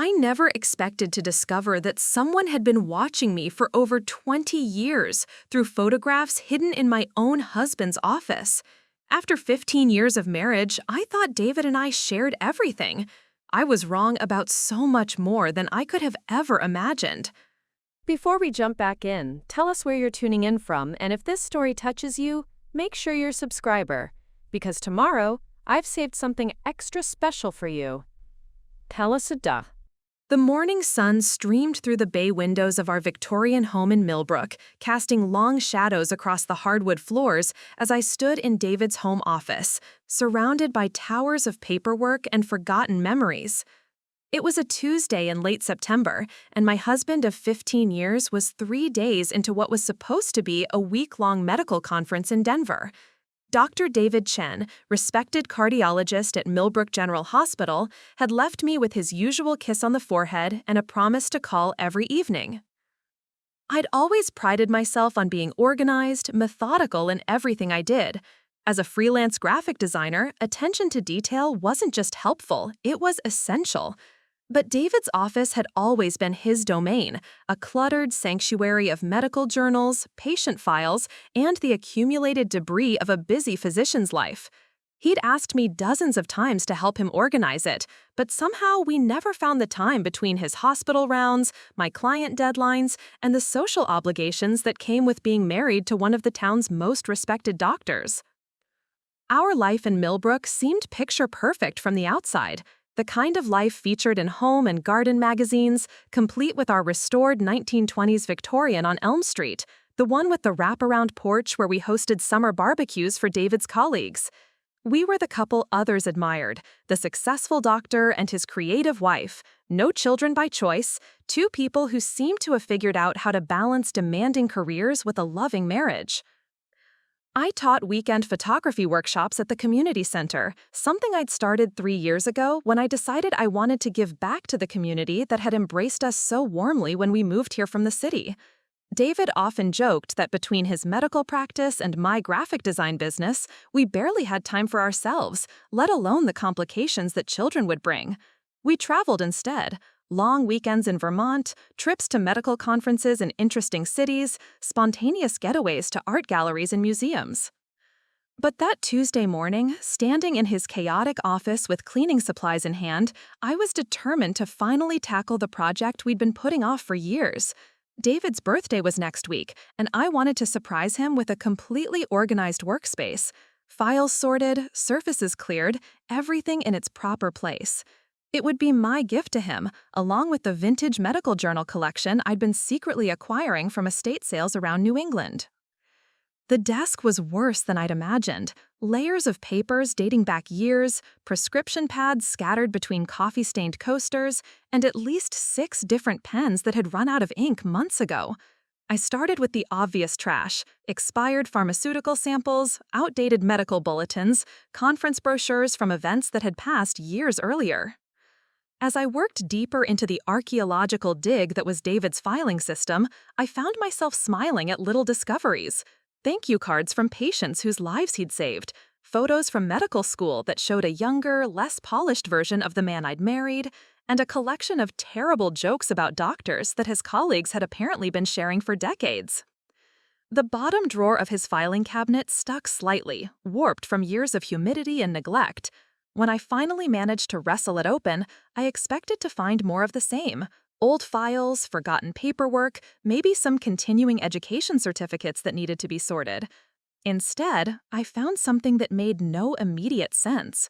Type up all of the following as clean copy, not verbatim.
I never expected to discover that someone had been watching me for over 20 years through photographs hidden in my own husband's office. After 15 years of marriage, I thought David and I shared everything. I was wrong about so much more than I could have ever imagined. Before we jump back in, tell us where you're tuning in from, and if this story touches you, make sure you're a subscriber, because tomorrow, I've saved something extra special for you. Tell us a duh. The morning sun streamed through the bay windows of our Victorian home in Millbrook, casting long shadows across the hardwood floors as I stood in David's home office, surrounded by towers of paperwork and forgotten memories. It was a Tuesday in late September, and my husband of 15 years was 3 days into what was supposed to be a week-long medical conference in Denver. Dr. David Chen, respected cardiologist at Millbrook General Hospital, had left me with his usual kiss on the forehead and a promise to call every evening. I'd always prided myself on being organized, methodical in everything I did. As a freelance graphic designer, attention to detail wasn't just helpful, it was essential. But David's office had always been his domain, a cluttered sanctuary of medical journals, patient files, and the accumulated debris of a busy physician's life. He'd asked me dozens of times to help him organize it, but somehow we never found the time between his hospital rounds, my client deadlines, and the social obligations that came with being married to one of the town's most respected doctors. Our life in Millbrook seemed picture-perfect from the outside. The kind of life featured in home and garden magazines, complete with our restored 1920s Victorian on Elm Street, the one with the wraparound porch where we hosted summer barbecues for David's colleagues. We were the couple others admired, the successful doctor and his creative wife, no children by choice, two people who seemed to have figured out how to balance demanding careers with a loving marriage. I taught weekend photography workshops at the community center, something I'd started 3 years ago when I decided I wanted to give back to the community that had embraced us so warmly when we moved here from the city. David often joked that between his medical practice and my graphic design business, we barely had time for ourselves, let alone the complications that children would bring. We traveled instead. Long weekends in Vermont, trips to medical conferences in interesting cities, spontaneous getaways to art galleries and museums. But that Tuesday morning, standing in his chaotic office with cleaning supplies in hand, I was determined to finally tackle the project we'd been putting off for years. David's birthday was next week, and I wanted to surprise him with a completely organized workspace. Files sorted, surfaces cleared, everything in its proper place. It would be my gift to him, along with the vintage medical journal collection I'd been secretly acquiring from estate sales around New England. The desk was worse than I'd imagined. Layers of papers dating back years, prescription pads scattered between coffee-stained coasters, and at least 6 different pens that had run out of ink months ago. I started with the obvious trash: expired pharmaceutical samples, outdated medical bulletins, conference brochures from events that had passed years earlier. As I worked deeper into the archaeological dig that was David's filing system, I found myself smiling at little discoveries. Thank you cards from patients whose lives he'd saved, photos from medical school that showed a younger, less polished version of the man I'd married, and a collection of terrible jokes about doctors that his colleagues had apparently been sharing for decades. The bottom drawer of his filing cabinet stuck slightly, warped from years of humidity and neglect. When I finally managed to wrestle it open, I expected to find more of the same: old files, forgotten paperwork, maybe some continuing education certificates that needed to be sorted. Instead, I found something that made no immediate sense.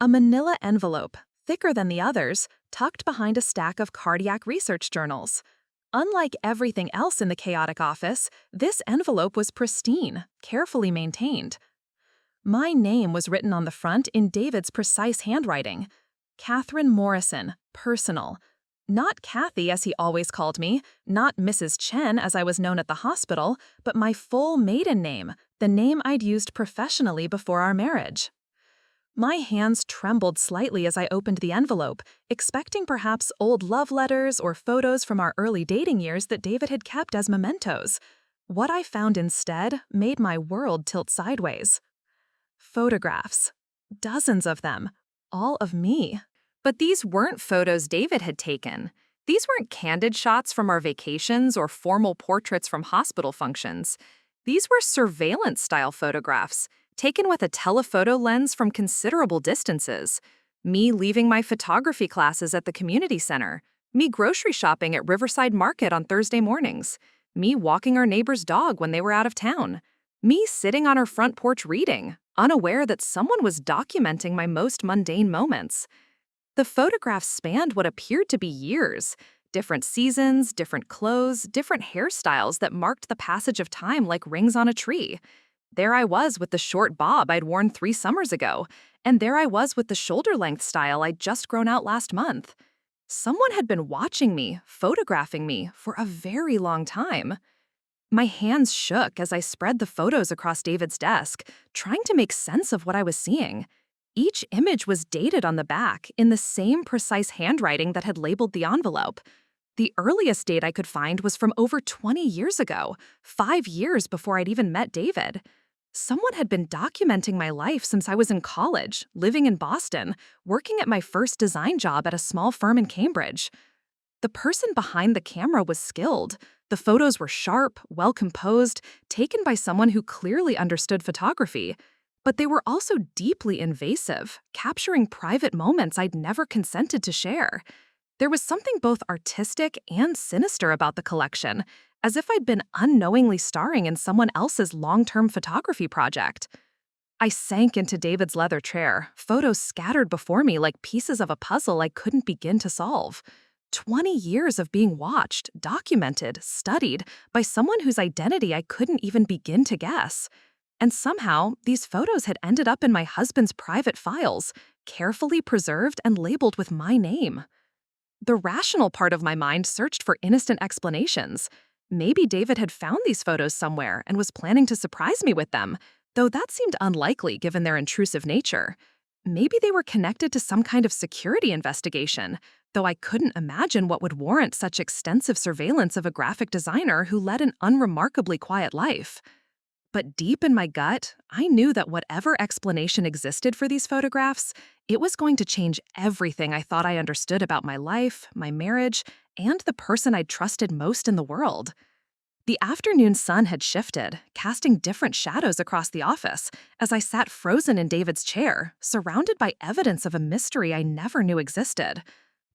A manila envelope, thicker than the others, tucked behind a stack of cardiac research journals. Unlike everything else in the chaotic office, this envelope was pristine, carefully maintained. My name was written on the front in David's precise handwriting. Catherine Morrison, personal. Not Kathy as he always called me, not Mrs. Chen as I was known at the hospital, but my full maiden name, the name I'd used professionally before our marriage. My hands trembled slightly as I opened the envelope, expecting perhaps old love letters or photos from our early dating years that David had kept as mementos. What I found instead made my world tilt sideways. Photographs. Dozens of them. All of me. But these weren't photos David had taken. These weren't candid shots from our vacations or formal portraits from hospital functions. These were surveillance-style photographs, taken with a telephoto lens from considerable distances. Me leaving my photography classes at the community center. Me grocery shopping at Riverside Market on Thursday mornings. Me walking our neighbor's dog when they were out of town. Me sitting on our front porch reading, unaware that someone was documenting my most mundane moments. The photographs spanned what appeared to be years. Different seasons, different clothes, different hairstyles that marked the passage of time like rings on a tree. There I was with the short bob I'd worn 3 summers ago, and there I was with the shoulder-length style I'd just grown out last month. Someone had been watching me, photographing me, for a very long time. My hands shook as I spread the photos across David's desk, trying to make sense of what I was seeing. Each image was dated on the back in the same precise handwriting that had labeled the envelope. The earliest date I could find was from over 20 years ago, 5 years before I'd even met David. Someone had been documenting my life since I was in college, living in Boston, working at my first design job at a small firm in Cambridge. The person behind the camera was skilled. The photos were sharp, well-composed, taken by someone who clearly understood photography. But they were also deeply invasive, capturing private moments I'd never consented to share. There was something both artistic and sinister about the collection, as if I'd been unknowingly starring in someone else's long-term photography project. I sank into David's leather chair, photos scattered before me like pieces of a puzzle I couldn't begin to solve. 20 years of being watched, documented, studied by someone whose identity I couldn't even begin to guess. And somehow, these photos had ended up in my husband's private files, carefully preserved and labeled with my name. The rational part of my mind searched for innocent explanations. Maybe David had found these photos somewhere and was planning to surprise me with them, though that seemed unlikely given their intrusive nature. Maybe they were connected to some kind of security investigation, though I couldn't imagine what would warrant such extensive surveillance of a graphic designer who led an unremarkably quiet life. But deep in my gut, I knew that whatever explanation existed for these photographs, it was going to change everything I thought I understood about my life, my marriage, and the person I'd trusted most in the world. The afternoon sun had shifted, casting different shadows across the office as I sat frozen in David's chair, surrounded by evidence of a mystery I never knew existed.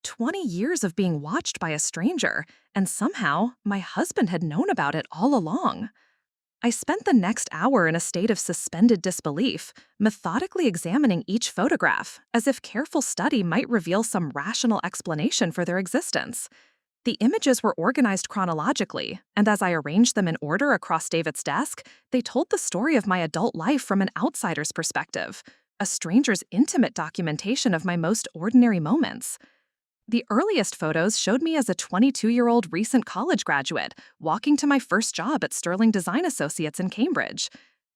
20 years of being watched by a stranger, and somehow my husband had known about it all along. I spent the next hour in a state of suspended disbelief, methodically examining each photograph, as if careful study might reveal some rational explanation for their existence. The images were organized chronologically, and as I arranged them in order across David's desk, they told the story of my adult life from an outsider's perspective, a stranger's intimate documentation of my most ordinary moments. The earliest photos showed me as a 22-year-old recent college graduate, walking to my first job at Sterling Design Associates in Cambridge.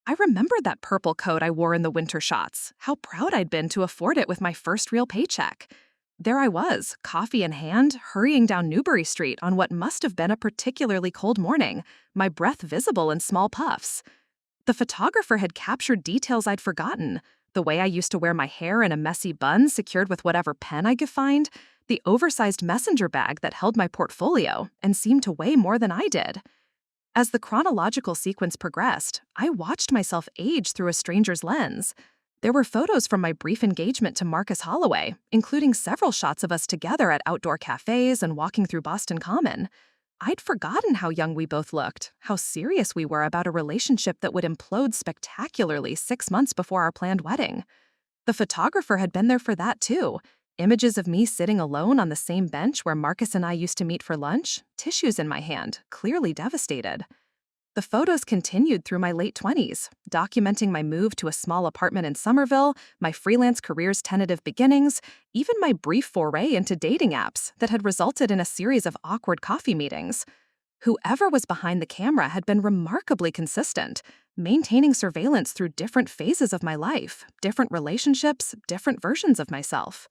I remembered that purple coat I wore in the winter shots, how proud I'd been to afford it with my first real paycheck. There I was, coffee in hand, hurrying down Newbury Street on what must have been a particularly cold morning, my breath visible in small puffs. The photographer had captured details I'd forgotten, the way I used to wear my hair in a messy bun secured with whatever pen I could find, the oversized messenger bag that held my portfolio and seemed to weigh more than I did. As the chronological sequence progressed, I watched myself age through a stranger's lens. There were photos from my brief engagement to Marcus Holloway, including several shots of us together at outdoor cafes and walking through Boston Common. I'd forgotten how young we both looked, how serious we were about a relationship that would implode spectacularly 6 months before our planned wedding. The photographer had been there for that too. Images of me sitting alone on the same bench where Marcus and I used to meet for lunch, tissues in my hand, clearly devastated. The photos continued through my late 20s, documenting my move to a small apartment in Somerville, my freelance career's tentative beginnings, even my brief foray into dating apps that had resulted in a series of awkward coffee meetings. Whoever was behind the camera had been remarkably consistent, maintaining surveillance through different phases of my life, different relationships, different versions of myself.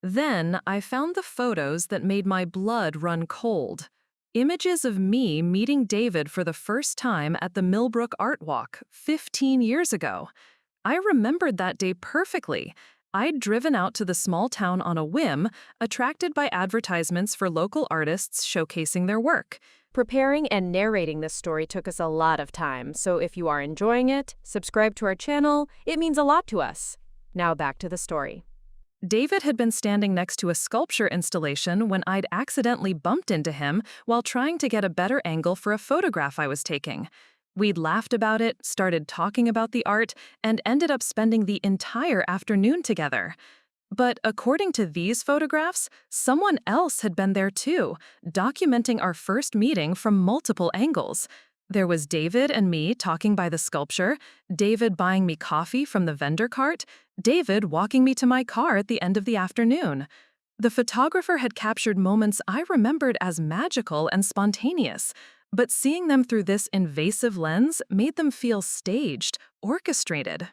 Then I found the photos that made my blood run cold. Images of me meeting David for the first time at the Millbrook Art Walk 15 years ago. I remembered that day perfectly, I'd driven out to the small town on a whim, attracted by advertisements for local artists showcasing their work. Preparing and narrating this story took us a lot of time, so if you are enjoying it, subscribe to our channel. It means a lot to us. Now back to the story. David had been standing next to a sculpture installation when I'd accidentally bumped into him while trying to get a better angle for a photograph I was taking. We'd laughed about it, started talking about the art, and ended up spending the entire afternoon together. But according to these photographs, someone else had been there too, documenting our first meeting from multiple angles. There was David and me talking by the sculpture, David buying me coffee from the vendor cart, David walking me to my car at the end of the afternoon. The photographer had captured moments I remembered as magical and spontaneous, but seeing them through this invasive lens made them feel staged, orchestrated.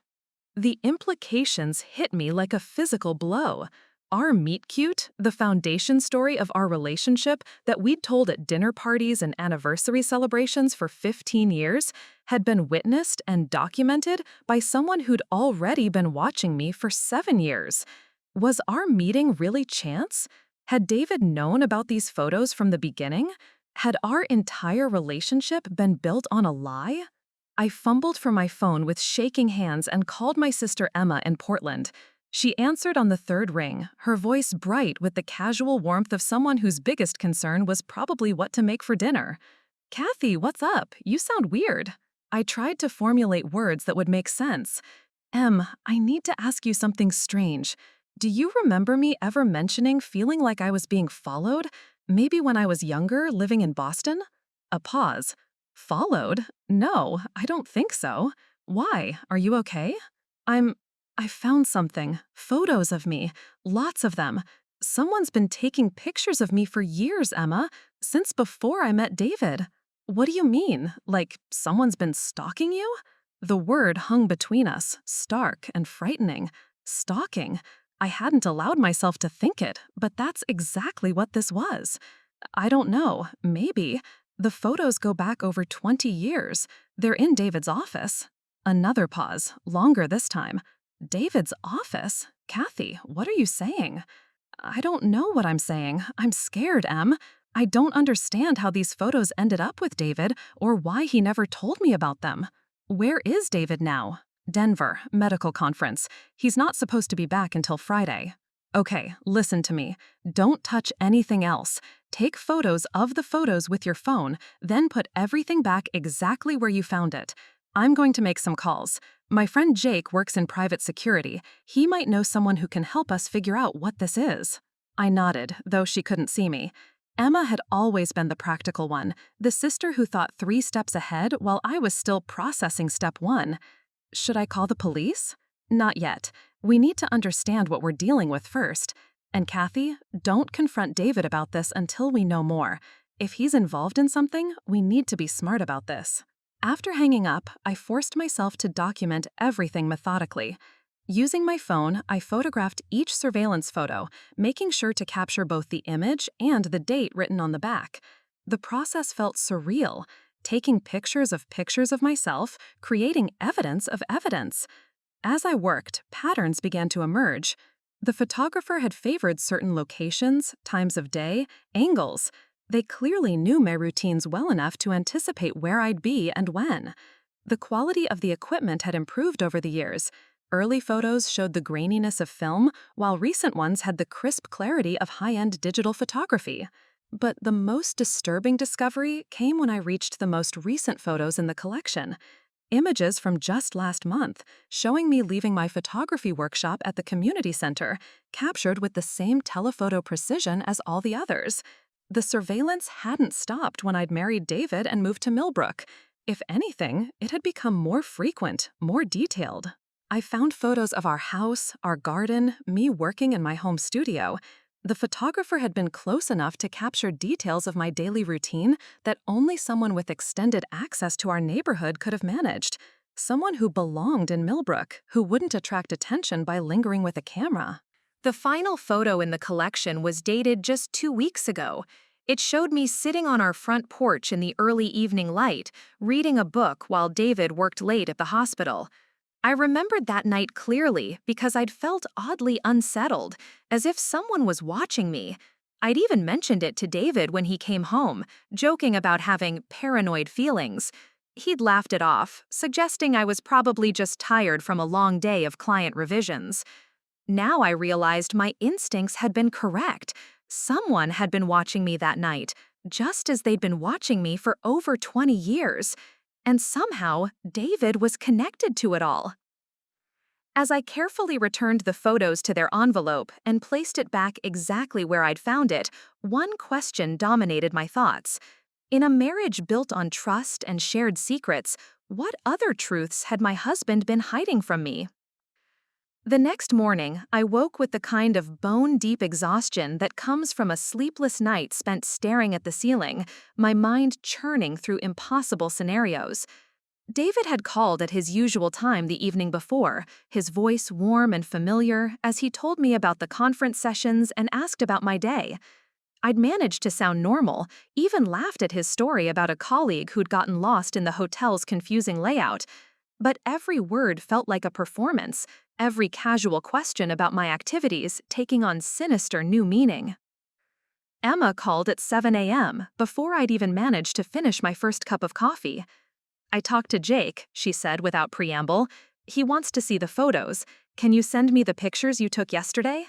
The implications hit me like a physical blow. Our meet-cute, the foundation story of our relationship that we'd told at dinner parties and anniversary celebrations for 15 years, had been witnessed and documented by someone who'd already been watching me for 7 years. Was our meeting really chance? Had David known about these photos from the beginning? Had our entire relationship been built on a lie? I fumbled for my phone with shaking hands and called my sister Emma in Portland. She answered on the third ring, her voice bright with the casual warmth of someone whose biggest concern was probably what to make for dinner. "Kathy, what's up? You sound weird." I tried to formulate words that would make sense. I need to ask you something strange. Do you remember me ever mentioning feeling like I was being followed? Maybe when I was younger, living in Boston?" A pause. "Followed? No, I don't think so. Why? Are you okay?" I found something. Photos of me. Lots of them. Someone's been taking pictures of me for years, Emma, since before I met David." "What do you mean? Like someone's been stalking you?" The word hung between us, stark and frightening. Stalking. I hadn't allowed myself to think it, but that's exactly what this was. "I don't know. Maybe. The photos go back over 20 years. They're in David's office." Another pause, longer this time. "David's office? Kathy, what are you saying?" "I don't know what I'm saying. I'm scared, Em. I don't understand how these photos ended up with David or why he never told me about them. Where is David now?" "Denver, medical conference. He's not supposed to be back until Friday." "Okay, listen to me. Don't touch anything else. Take photos of the photos with your phone, then put everything back exactly where you found it. I'm going to make some calls. My friend Jake works in private security. He might know someone who can help us figure out what this is." I nodded, though she couldn't see me. Emma had always been the practical one, the sister who thought 3 steps ahead while I was still processing step 1. "Should I call the police?" "Not yet. We need to understand what we're dealing with first. And Kathy, don't confront David about this until we know more. If he's involved in something, we need to be smart about this." After hanging up, I forced myself to document everything methodically. Using my phone, I photographed each surveillance photo, making sure to capture both the image and the date written on the back. The process felt surreal, taking pictures of myself, creating evidence of evidence. As I worked, patterns began to emerge. The photographer had favored certain locations, times of day, angles. They clearly knew my routines well enough to anticipate where I'd be and when. The quality of the equipment had improved over the years. Early photos showed the graininess of film, while recent ones had the crisp clarity of high-end digital photography. But the most disturbing discovery came when I reached the most recent photos in the collection. Images from just last month, showing me leaving my photography workshop at the community center, captured with the same telephoto precision as all the others. The surveillance hadn't stopped when I'd married David and moved to Millbrook. If anything, it had become more frequent, more detailed. I found photos of our house, our garden, me working in my home studio. The photographer had been close enough to capture details of my daily routine that only someone with extended access to our neighborhood could have managed. Someone who belonged in Millbrook, who wouldn't attract attention by lingering with a camera. The final photo in the collection was dated just 2 weeks ago. It showed me sitting on our front porch in the early evening light, reading a book while David worked late at the hospital. I remembered that night clearly because I'd felt oddly unsettled, as if someone was watching me. I'd even mentioned it to David when he came home, joking about having paranoid feelings. He'd laughed it off, suggesting I was probably just tired from a long day of client revisions. Now I realized my instincts had been correct. Someone had been watching me that night, just as they'd been watching me for over 20 years. And somehow, David was connected to it all. As I carefully returned the photos to their envelope and placed it back exactly where I'd found it, one question dominated my thoughts. In a marriage built on trust and shared secrets, what other truths had my husband been hiding from me? The next morning, I woke with the kind of bone-deep exhaustion that comes from a sleepless night spent staring at the ceiling, my mind churning through impossible scenarios. David had called at his usual time the evening before, his voice warm and familiar as he told me about the conference sessions and asked about my day. I'd managed to sound normal, even laughed at his story about a colleague who'd gotten lost in the hotel's confusing layout. But every word felt like a performance, every casual question about my activities taking on sinister new meaning. Emma called at 7 a.m., before I'd even managed to finish my first cup of coffee. "I talked to Jake," she said without preamble. "He wants to see the photos. Can you send me the pictures you took yesterday?"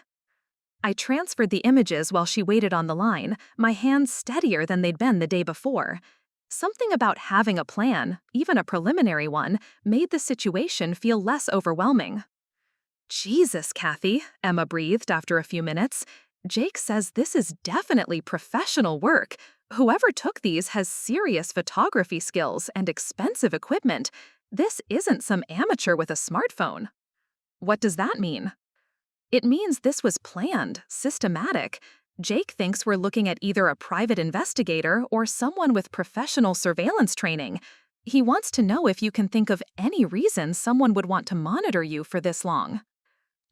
I transferred the images while she waited on the line, my hands steadier than they'd been the day before. Something about having a plan, even a preliminary one, made the situation feel less overwhelming. "Jesus, Kathy," Emma breathed after a few minutes. "Jake says this is definitely professional work. Whoever took these has serious photography skills and expensive equipment. This isn't some amateur with a smartphone." "What does that mean?" "It means this was planned, systematic. Jake thinks we're looking at either a private investigator or someone with professional surveillance training. He wants to know if you can think of any reason someone would want to monitor you for this long."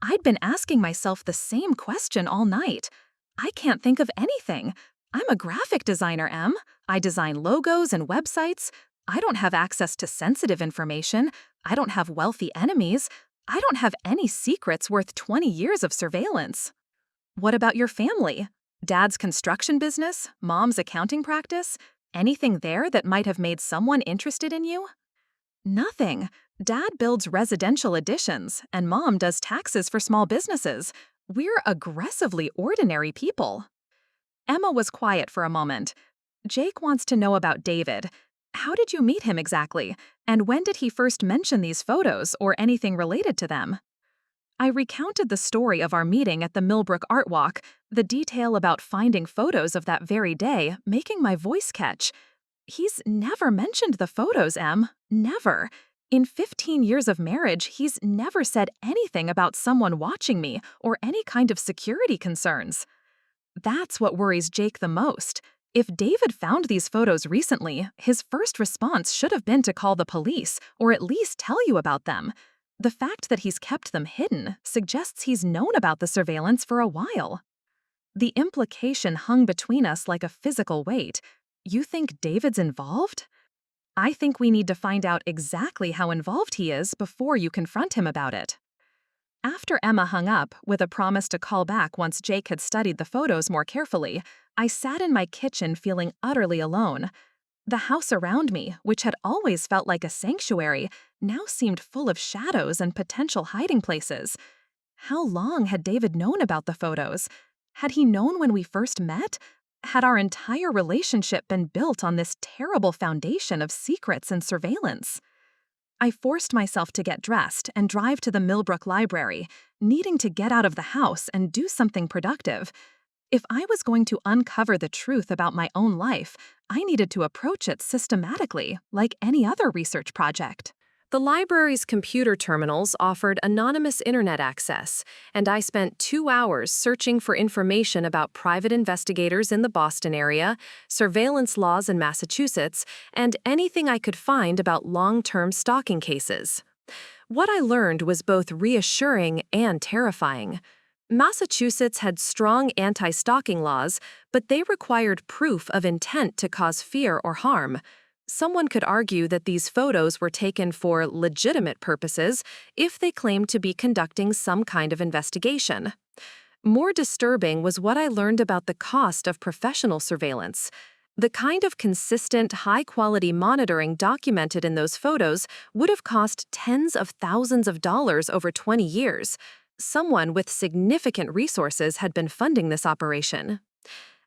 I'd been asking myself the same question all night. I can't think of anything. I'm a graphic designer, Em. I design logos and websites. I don't have access to sensitive information. I don't have wealthy enemies. I don't have any secrets worth 20 years of surveillance. What about your family? Dad's construction business? Mom's accounting practice? Anything there that might have made someone interested in you? Nothing. Dad builds residential additions, and Mom does taxes for small businesses. We're aggressively ordinary people. Emma was quiet for a moment. "Jake wants to know about David. How did you meet him exactly? And when did he first mention these photos or anything related to them?" I recounted the story of our meeting at the Millbrook Art Walk, the detail about finding photos of that very day, making my voice catch. "He's never mentioned the photos, Em. Never. In 15 years of marriage, he's never said anything about someone watching me or any kind of security concerns." That's what worries Jake the most. If David found these photos recently, his first response should have been to call the police or at least tell you about them. The fact that he's kept them hidden suggests he's known about the surveillance for a while. The implication hung between us like a physical weight. You think David's involved? I think we need to find out exactly how involved he is before you confront him about it. After Emma hung up, with a promise to call back once Jake had studied the photos more carefully, I sat in my kitchen feeling utterly alone. The house around me, which had always felt like a sanctuary, now seemed full of shadows and potential hiding places. How long had David known about the photos? Had he known when we first met? Had our entire relationship been built on this terrible foundation of secrets and surveillance? I forced myself to get dressed and drive to the Millbrook Library, needing to get out of the house and do something productive. If I was going to uncover the truth about my own life, I needed to approach it systematically, like any other research project. The library's computer terminals offered anonymous internet access, and I spent 2 hours searching for information about private investigators in the Boston area, surveillance laws in Massachusetts, and anything I could find about long-term stalking cases. What I learned was both reassuring and terrifying. Massachusetts had strong anti-stalking laws, but they required proof of intent to cause fear or harm. Someone could argue that these photos were taken for legitimate purposes if they claimed to be conducting some kind of investigation. More disturbing was what I learned about the cost of professional surveillance. The kind of consistent, high-quality monitoring documented in those photos would have cost tens of thousands of dollars over 20 years. Someone with significant resources had been funding this operation.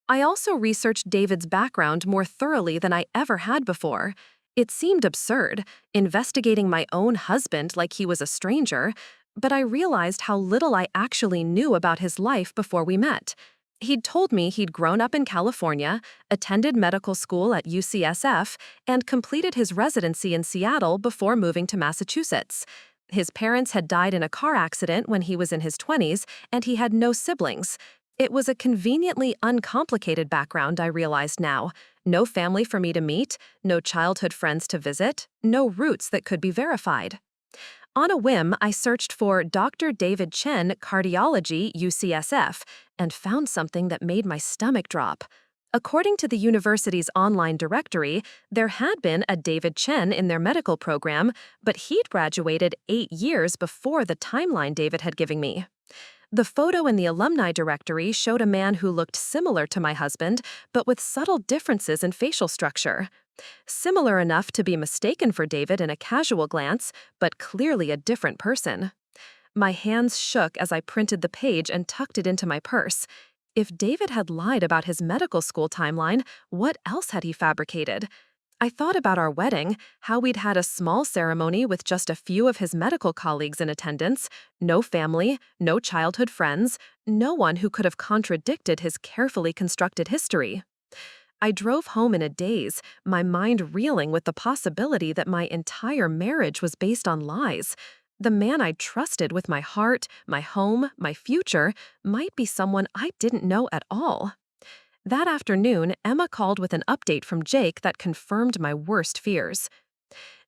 I also researched David's background more thoroughly than I ever had before. It seemed absurd, investigating my own husband like he was a stranger, but I realized how little I actually knew about his life before we met. He'd told me he'd grown up in California, attended medical school at UCSF, and completed his residency in Seattle before moving to Massachusetts. His parents had died in a car accident when he was in his 20s, and he had no siblings. It was a conveniently uncomplicated background, I realized now. No family for me to meet, no childhood friends to visit, no roots that could be verified. On a whim, I searched for Dr. David Chen, Cardiology, UCSF, and found something that made my stomach drop. According to the university's online directory, there had been a David Chen in their medical program, but he'd graduated 8 years before the timeline David had given me. The photo in the alumni directory showed a man who looked similar to my husband, but with subtle differences in facial structure. Similar enough to be mistaken for David in a casual glance, but clearly a different person. My hands shook as I printed the page and tucked it into my purse. If David had lied about his medical school timeline, what else had he fabricated? I thought about our wedding, how we'd had a small ceremony with just a few of his medical colleagues in attendance, no family, no childhood friends, no one who could have contradicted his carefully constructed history. I drove home in a daze, my mind reeling with the possibility that my entire marriage was based on lies. The man I trusted with my heart, my home, my future, might be someone I didn't know at all. That afternoon, Emma called with an update from Jake that confirmed my worst fears.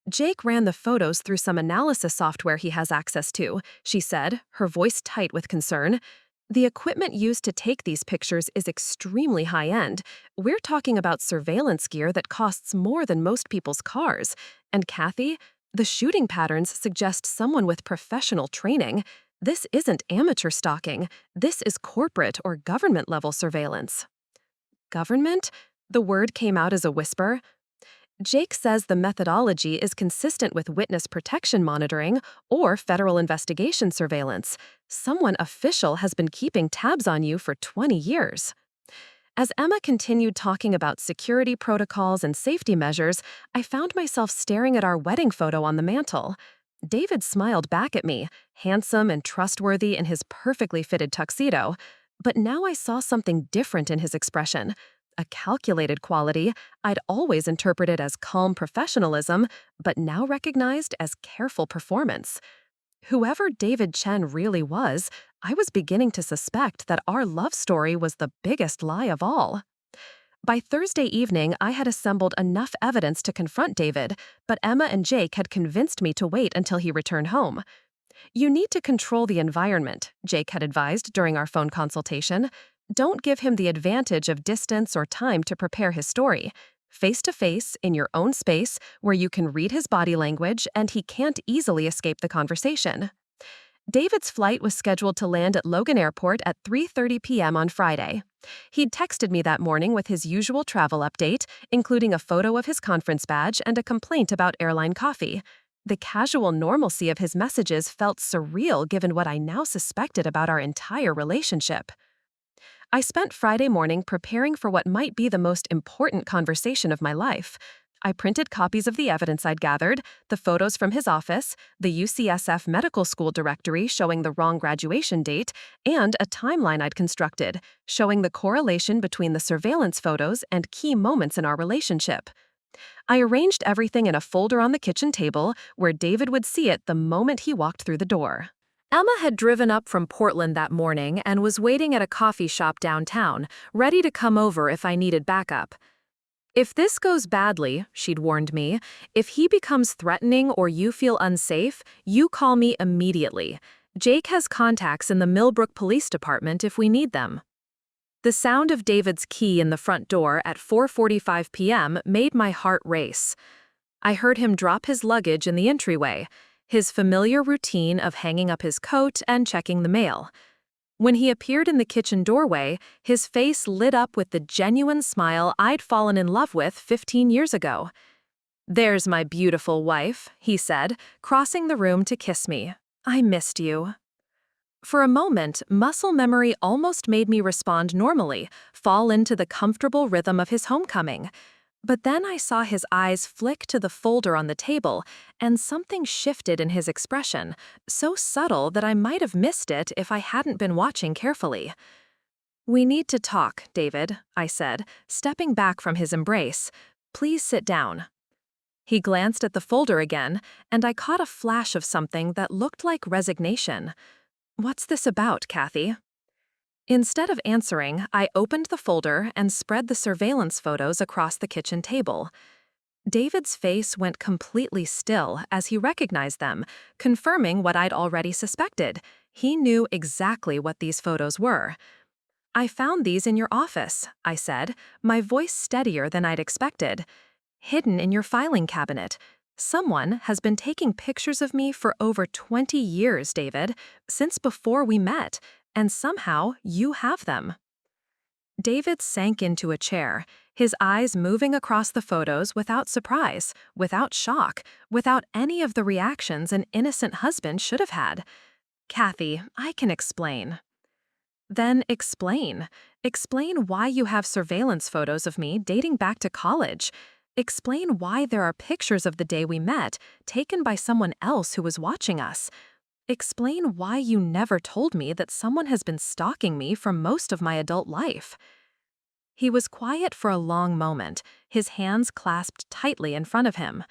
Jake ran the photos through some analysis software he has access to, she said, her voice tight with concern. The equipment used to take these pictures is extremely high-end. We're talking about surveillance gear that costs more than most people's cars. And Kathy, the shooting patterns suggest someone with professional training. This isn't amateur stalking. This is corporate or government-level surveillance. Government? The word came out as a whisper. Jake says the methodology is consistent with witness protection monitoring or federal investigation surveillance. Someone official has been keeping tabs on you for 20 years. As Emma continued talking about security protocols and safety measures, I found myself staring at our wedding photo on the mantel. David smiled back at me, handsome and trustworthy in his perfectly fitted tuxedo. But now I saw something different in his expression. A calculated quality I'd always interpreted as calm professionalism, but now recognized as careful performance. Whoever David Chen really was, I was beginning to suspect that our love story was the biggest lie of all. By Thursday evening, I had assembled enough evidence to confront David, but Emma and Jake had convinced me to wait until he returned home. You need to control the environment, Jake had advised during our phone consultation. Don't give him the advantage of distance or time to prepare his story. Face-to-face, in your own space, where you can read his body language and he can't easily escape the conversation. David's flight was scheduled to land at Logan Airport at 3:30 p.m. on Friday. He'd texted me that morning with his usual travel update, including a photo of his conference badge and a complaint about airline coffee. The casual normalcy of his messages felt surreal given what I now suspected about our entire relationship. I spent Friday morning preparing for what might be the most important conversation of my life. I printed copies of the evidence I'd gathered, the photos from his office, the UCSF medical school directory showing the wrong graduation date, and a timeline I'd constructed, showing the correlation between the surveillance photos and key moments in our relationship. I arranged everything in a folder on the kitchen table where David would see it the moment he walked through the door. Emma had driven up from Portland that morning and was waiting at a coffee shop downtown, ready to come over if I needed backup. If this goes badly, she'd warned me, if he becomes threatening or you feel unsafe, you call me immediately. Jake has contacts in the Millbrook Police Department if we need them. The sound of David's key in the front door at 4:45 p.m. made my heart race. I heard him drop his luggage in the entryway, his familiar routine of hanging up his coat and checking the mail. When he appeared in the kitchen doorway, his face lit up with the genuine smile I'd fallen in love with 15 years ago. "There's my beautiful wife," he said, crossing the room to kiss me. "I missed you." For a moment, muscle memory almost made me respond normally, fall into the comfortable rhythm of his homecoming. But then I saw his eyes flick to the folder on the table, and something shifted in his expression, so subtle that I might have missed it if I hadn't been watching carefully. "We need to talk, David," I said, stepping back from his embrace. "Please sit down." He glanced at the folder again, and I caught a flash of something that looked like resignation. "What's this about, Kathy?" Instead of answering, I opened the folder and spread the surveillance photos across the kitchen table. David's face went completely still as he recognized them, confirming what I'd already suspected. He knew exactly what these photos were. "I found these in your office," I said, my voice steadier than I'd expected. "Hidden in your filing cabinet. Someone has been taking pictures of me for over 20 years, David, since before we met, and somehow you have them." David sank into a chair, his eyes moving across the photos without surprise, without shock, without any of the reactions an innocent husband should have had. "Kathy, I can explain." "Then explain. Explain why you have surveillance photos of me dating back to college. Explain why there are pictures of the day we met, taken by someone else who was watching us. Explain why you never told me that someone has been stalking me for most of my adult life." He was quiet for a long moment, his hands clasped tightly in front of him.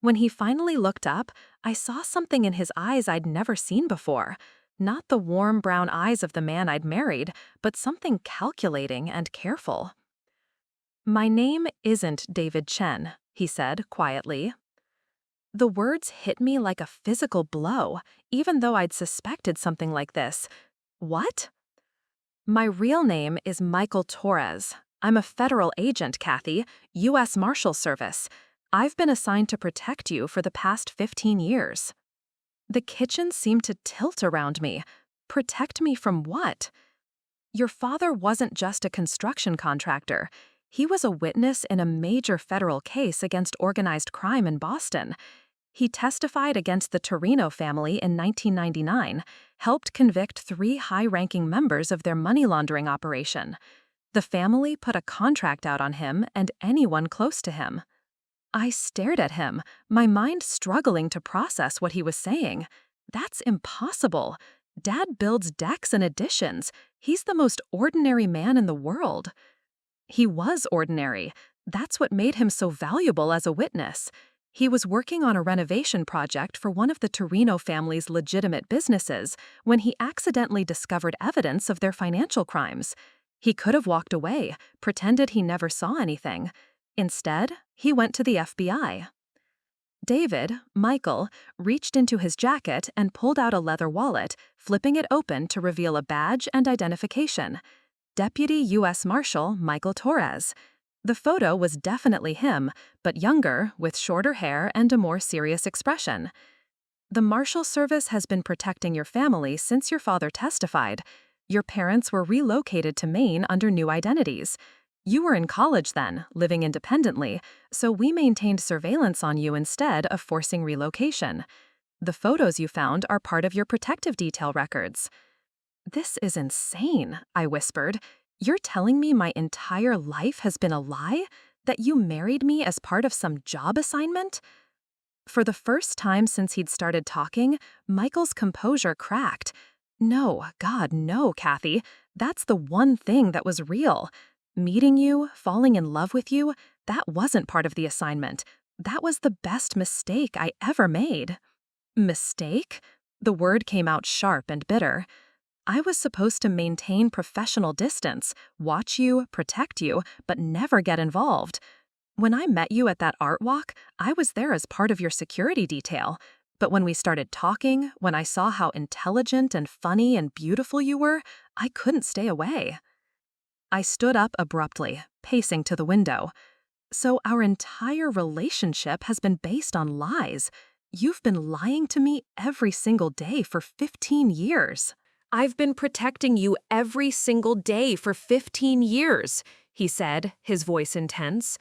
When he finally looked up, I saw something in his eyes I'd never seen before. Not the warm brown eyes of the man I'd married, but something calculating and careful. "My name isn't David Chen," he said quietly. The words hit me like a physical blow, even though I'd suspected something like this. "What?" "My real name is Michael Torres. I'm a federal agent, Kathy, U.S. Marshal Service. I've been assigned to protect you for the past 15 years. The kitchen seemed to tilt around me. Protect me from what? "Your father wasn't just a construction contractor. He was a witness in a major federal case against organized crime in Boston. He testified against the Torino family in 1999, helped convict 3 high-ranking members of their money laundering operation. The family put a contract out on him and anyone close to him." I stared at him, my mind struggling to process what he was saying. That's impossible. Dad builds decks and additions. He's the most ordinary man in the world. He was ordinary. That's what made him so valuable as a witness. He was working on a renovation project for one of the Torino family's legitimate businesses when he accidentally discovered evidence of their financial crimes. He could have walked away, pretended he never saw anything. Instead, he went to the FBI. David, Michael, reached into his jacket and pulled out a leather wallet, flipping it open to reveal a badge and identification. Deputy U.S. Marshal Michael Torres. The photo was definitely him, but younger, with shorter hair and a more serious expression. "The Marshal Service has been protecting your family since your father testified. Your parents were relocated to Maine under new identities. You were in college then, living independently, so we maintained surveillance on you instead of forcing relocation. The photos you found are part of your protective detail records." "This is insane," I whispered. "You're telling me my entire life has been a lie? That you married me as part of some job assignment?" For the first time since he'd started talking, Michael's composure cracked. "No, God, no, Kathy. That's the one thing that was real. Meeting you, falling in love with you, that wasn't part of the assignment. That was the best mistake I ever made." "Mistake?" The word came out sharp and bitter. I was supposed to maintain professional distance, watch you, protect you, but never get involved. When I met you at that art walk, I was there as part of your security detail. But when we started talking, when I saw how intelligent and funny and beautiful you were, I couldn't stay away. I stood up abruptly, pacing to the window. So our entire relationship has been based on lies. You've been lying to me every single day for 15 years. I've been protecting you every single day for 15 years, he said, his voice intense.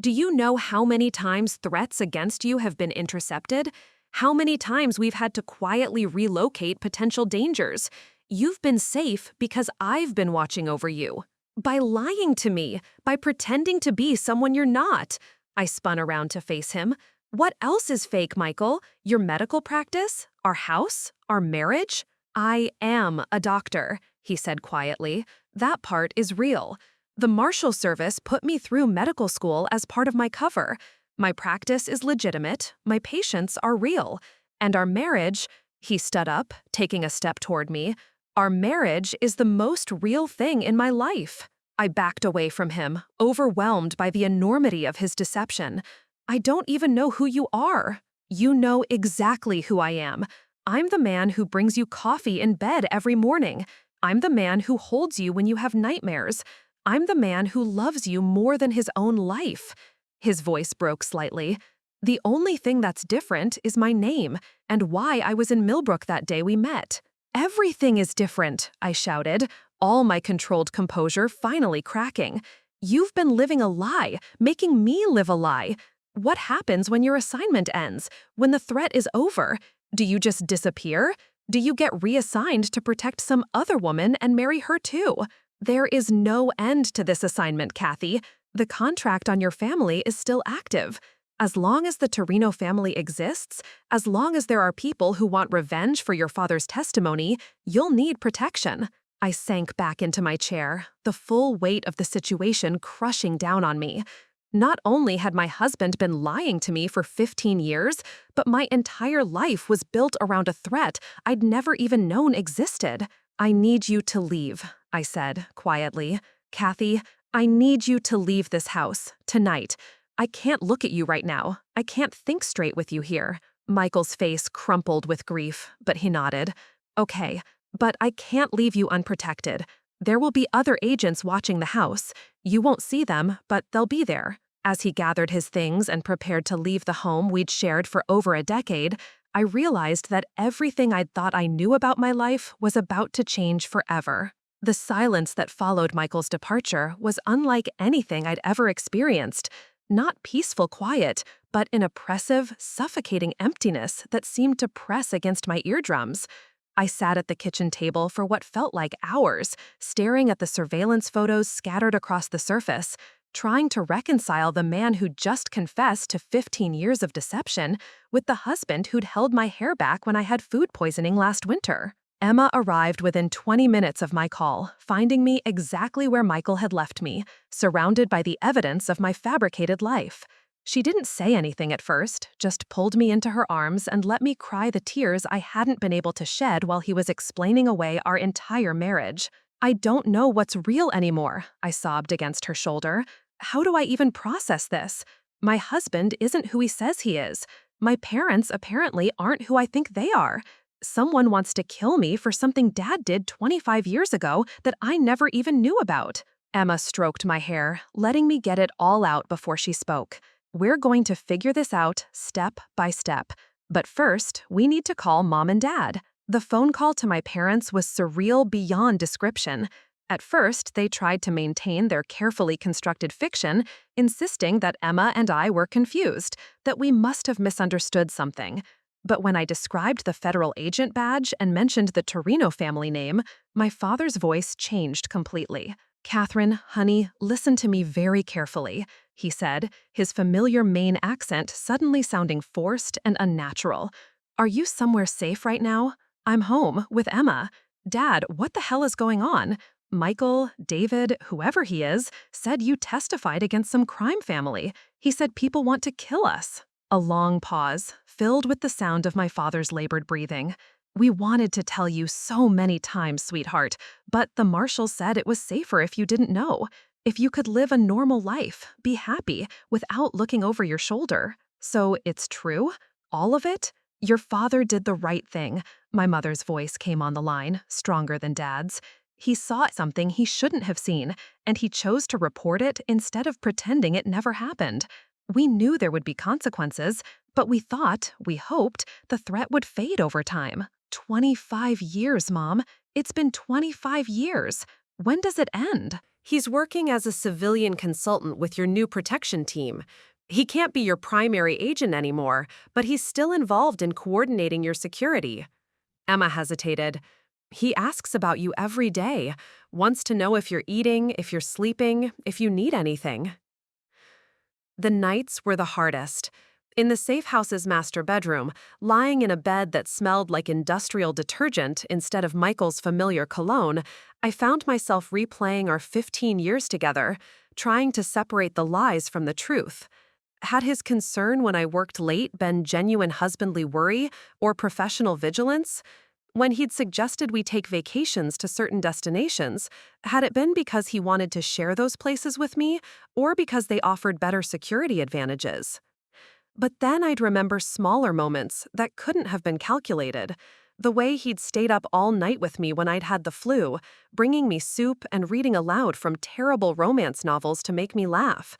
Do you know how many times threats against you have been intercepted? How many times we've had to quietly relocate potential dangers? You've been safe because I've been watching over you. By lying to me, by pretending to be someone you're not. I spun around to face him. What else is fake, Michael? Your medical practice? Our house? Our marriage? I am a doctor, he said quietly. That part is real. The Marshal Service put me through medical school as part of my cover. My practice is legitimate, my patients are real. And our marriage, he stood up, taking a step toward me, our marriage is the most real thing in my life. I backed away from him, overwhelmed by the enormity of his deception. I don't even know who you are. You know exactly who I am. I'm the man who brings you coffee in bed every morning. I'm the man who holds you when you have nightmares. I'm the man who loves you more than his own life. His voice broke slightly. The only thing that's different is my name and why I was in Millbrook that day we met. Everything is different, I shouted, all my controlled composure finally cracking. You've been living a lie, making me live a lie. What happens when your assignment ends, when the threat is over? Do you just disappear? Do you get reassigned to protect some other woman and marry her too? There is no end to this assignment, Kathy. The contract on your family is still active. As long as the Torino family exists, as long as there are people who want revenge for your father's testimony, you'll need protection. I sank back into my chair, the full weight of the situation crushing down on me. Not only had my husband been lying to me for 15 years, but my entire life was built around a threat I'd never even known existed. I need you to leave, I said quietly. Kathy, I need you to leave this house, tonight. I can't look at you right now. I can't think straight with you here. Michael's face crumpled with grief, but he nodded. Okay, but I can't leave you unprotected. There will be other agents watching the house. You won't see them, but they'll be there. As he gathered his things and prepared to leave the home we'd shared for over a decade, I realized that everything I'd thought I knew about my life was about to change forever. The silence that followed Michael's departure was unlike anything I'd ever experienced. Not peaceful quiet, but an oppressive, suffocating emptiness that seemed to press against my eardrums. I sat at the kitchen table for what felt like hours, staring at the surveillance photos scattered across the surface, trying to reconcile the man who'd just confessed to 15 years of deception with the husband who'd held my hair back when I had food poisoning last winter. Emma arrived within 20 minutes of my call, finding me exactly where Michael had left me, surrounded by the evidence of my fabricated life. She didn't say anything at first, just pulled me into her arms and let me cry the tears I hadn't been able to shed while he was explaining away our entire marriage. I don't know what's real anymore, I sobbed against her shoulder. How do I even process this? My husband isn't who he says he is. My parents apparently aren't who I think they are. Someone wants to kill me for something Dad did 25 years ago that I never even knew about. Emma stroked my hair, letting me get it all out before she spoke. We're going to figure this out step by step. But first, we need to call Mom and Dad. The phone call to my parents was surreal beyond description. At first, they tried to maintain their carefully constructed fiction, insisting that Emma and I were confused, that we must have misunderstood something. But when I described the federal agent badge and mentioned the Torino family name, my father's voice changed completely. Catherine, honey, listen to me very carefully, he said, his familiar Maine accent suddenly sounding forced and unnatural. Are you somewhere safe right now? I'm home with Emma. Dad, what the hell is going on? Michael, David, whoever he is, said you testified against some crime family. He said people want to kill us. A long pause, filled with the sound of my father's labored breathing. We wanted to tell you so many times, sweetheart, but the marshal said it was safer if you didn't know. If you could live a normal life, be happy, without looking over your shoulder. So it's true? All of it? Your father did the right thing. My mother's voice came on the line, stronger than Dad's. He saw something he shouldn't have seen, and he chose to report it instead of pretending it never happened. We knew there would be consequences, but we hoped, the threat would fade over time. 25 years, Mom. It's been 25 years. When does it end? He's working as a civilian consultant with your new protection team. He can't be your primary agent anymore, but he's still involved in coordinating your security. Emma hesitated. He asks about you every day, wants to know if you're eating, if you're sleeping, if you need anything. The nights were the hardest. In the safe house's master bedroom, lying in a bed that smelled like industrial detergent instead of Michael's familiar cologne, I found myself replaying our 15 years together, trying to separate the lies from the truth. Had his concern when I worked late been genuine husbandly worry or professional vigilance? When he'd suggested we take vacations to certain destinations, had it been because he wanted to share those places with me or because they offered better security advantages? But then I'd remember smaller moments that couldn't have been calculated. The way he'd stayed up all night with me when I'd had the flu, bringing me soup and reading aloud from terrible romance novels to make me laugh.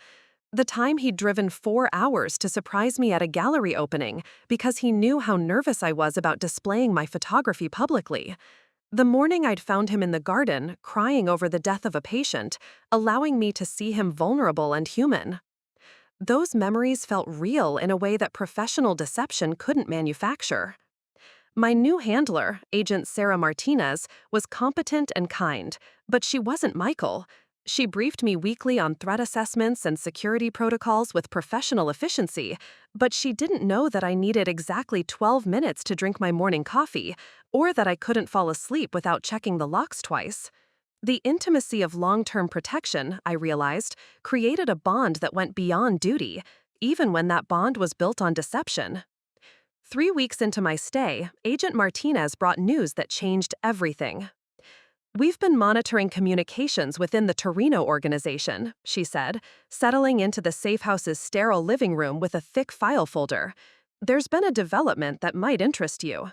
The time he'd driven 4 hours to surprise me at a gallery opening because he knew how nervous I was about displaying my photography publicly. The morning I'd found him in the garden, crying over the death of a patient, allowing me to see him vulnerable and human. Those memories felt real in a way that professional deception couldn't manufacture. My new handler, Agent Sarah Martinez, was competent and kind, but she wasn't Michael. She briefed me weekly on threat assessments and security protocols with professional efficiency, but she didn't know that I needed exactly 12 minutes to drink my morning coffee, or that I couldn't fall asleep without checking the locks twice. The intimacy of long-term protection, I realized, created a bond that went beyond duty, even when that bond was built on deception. 3 weeks into my stay, Agent Martinez brought news that changed everything. "We've been monitoring communications within the Torino organization," she said, settling into the safe house's sterile living room with a thick file folder. "There's been a development that might interest you."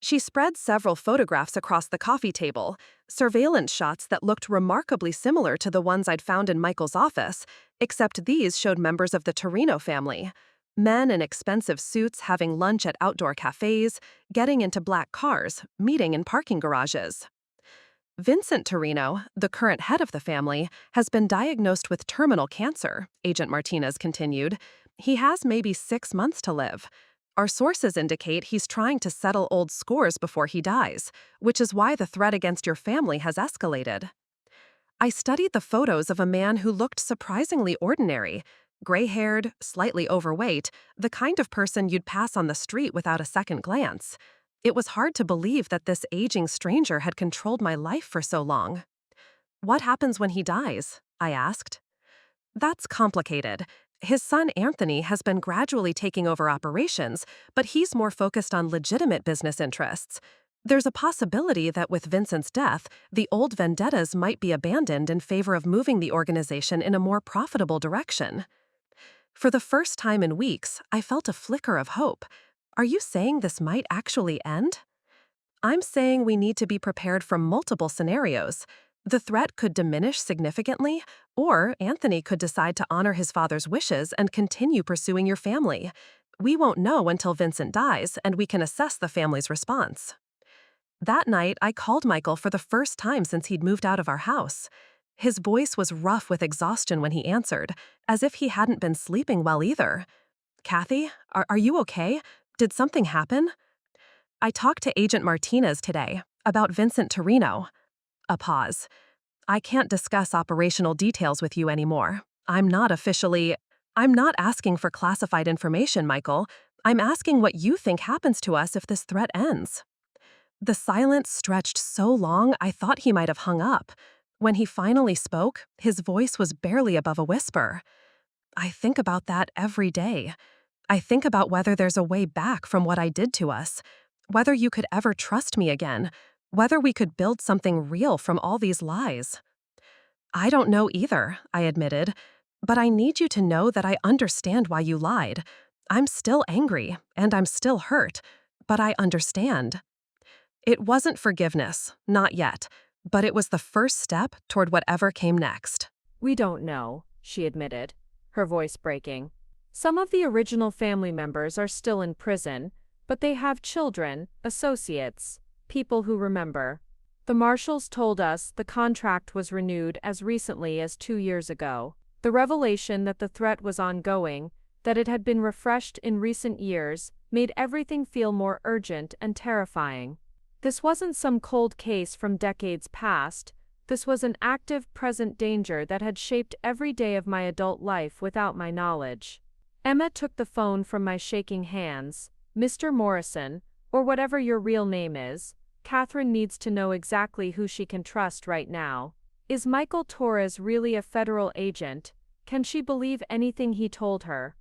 She spread several photographs across the coffee table, surveillance shots that looked remarkably similar to the ones I'd found in Michael's office, except these showed members of the Torino family. Men in expensive suits having lunch at outdoor cafes, getting into black cars, meeting in parking garages. "Vincent Torino, the current head of the family, has been diagnosed with terminal cancer," Agent Martinez continued. "He has maybe 6 months to live. Our sources indicate he's trying to settle old scores before he dies, which is why the threat against your family has escalated." I studied the photos of a man who looked surprisingly ordinary, gray-haired, slightly overweight, the kind of person you'd pass on the street without a second glance. It was hard to believe that this aging stranger had controlled my life for so long. "What happens when he dies?" I asked. "That's complicated. His son Anthony has been gradually taking over operations, but he's more focused on legitimate business interests. There's a possibility that with Vincent's death, the old vendettas might be abandoned in favor of moving the organization in a more profitable direction." For the first time in weeks, I felt a flicker of hope. "Are you saying this might actually end?" "I'm saying we need to be prepared for multiple scenarios. The threat could diminish significantly, or Anthony could decide to honor his father's wishes and continue pursuing your family. We won't know until Vincent dies, and we can assess the family's response." That night, I called Michael for the first time since he'd moved out of our house. His voice was rough with exhaustion when he answered, as if he hadn't been sleeping well either. "Kathy, are you okay? Did something happen?" "I talked to Agent Martinez today about Vincent Torino." A pause. "I can't discuss operational details with you anymore. I'm not asking for classified information, Michael. I'm asking what you think happens to us if this threat ends." The silence stretched so long I thought he might have hung up. When he finally spoke, his voice was barely above a whisper. "I think about that every day. I think about whether there's a way back from what I did to us, whether you could ever trust me again, whether we could build something real from all these lies." "I don't know either," I admitted, "but I need you to know that I understand why you lied. I'm still angry, and I'm still hurt, but I understand." It wasn't forgiveness, not yet. But it was the first step toward whatever came next. We don't know, she admitted, her voice breaking. Some of the original family members are still in prison, but they have children, associates, people who remember. The marshals told us the contract was renewed as recently as 2 years ago. The revelation that the threat was ongoing, that it had been refreshed in recent years, made everything feel more urgent and terrifying. This wasn't some cold case from decades past. This was an active, present danger that had shaped every day of my adult life without my knowledge. Emma took the phone from my shaking hands. Mr. Morrison, or whatever your real name is, Catherine needs to know exactly who she can trust right now. Is Michael Torres really a federal agent? Can she believe anything he told her?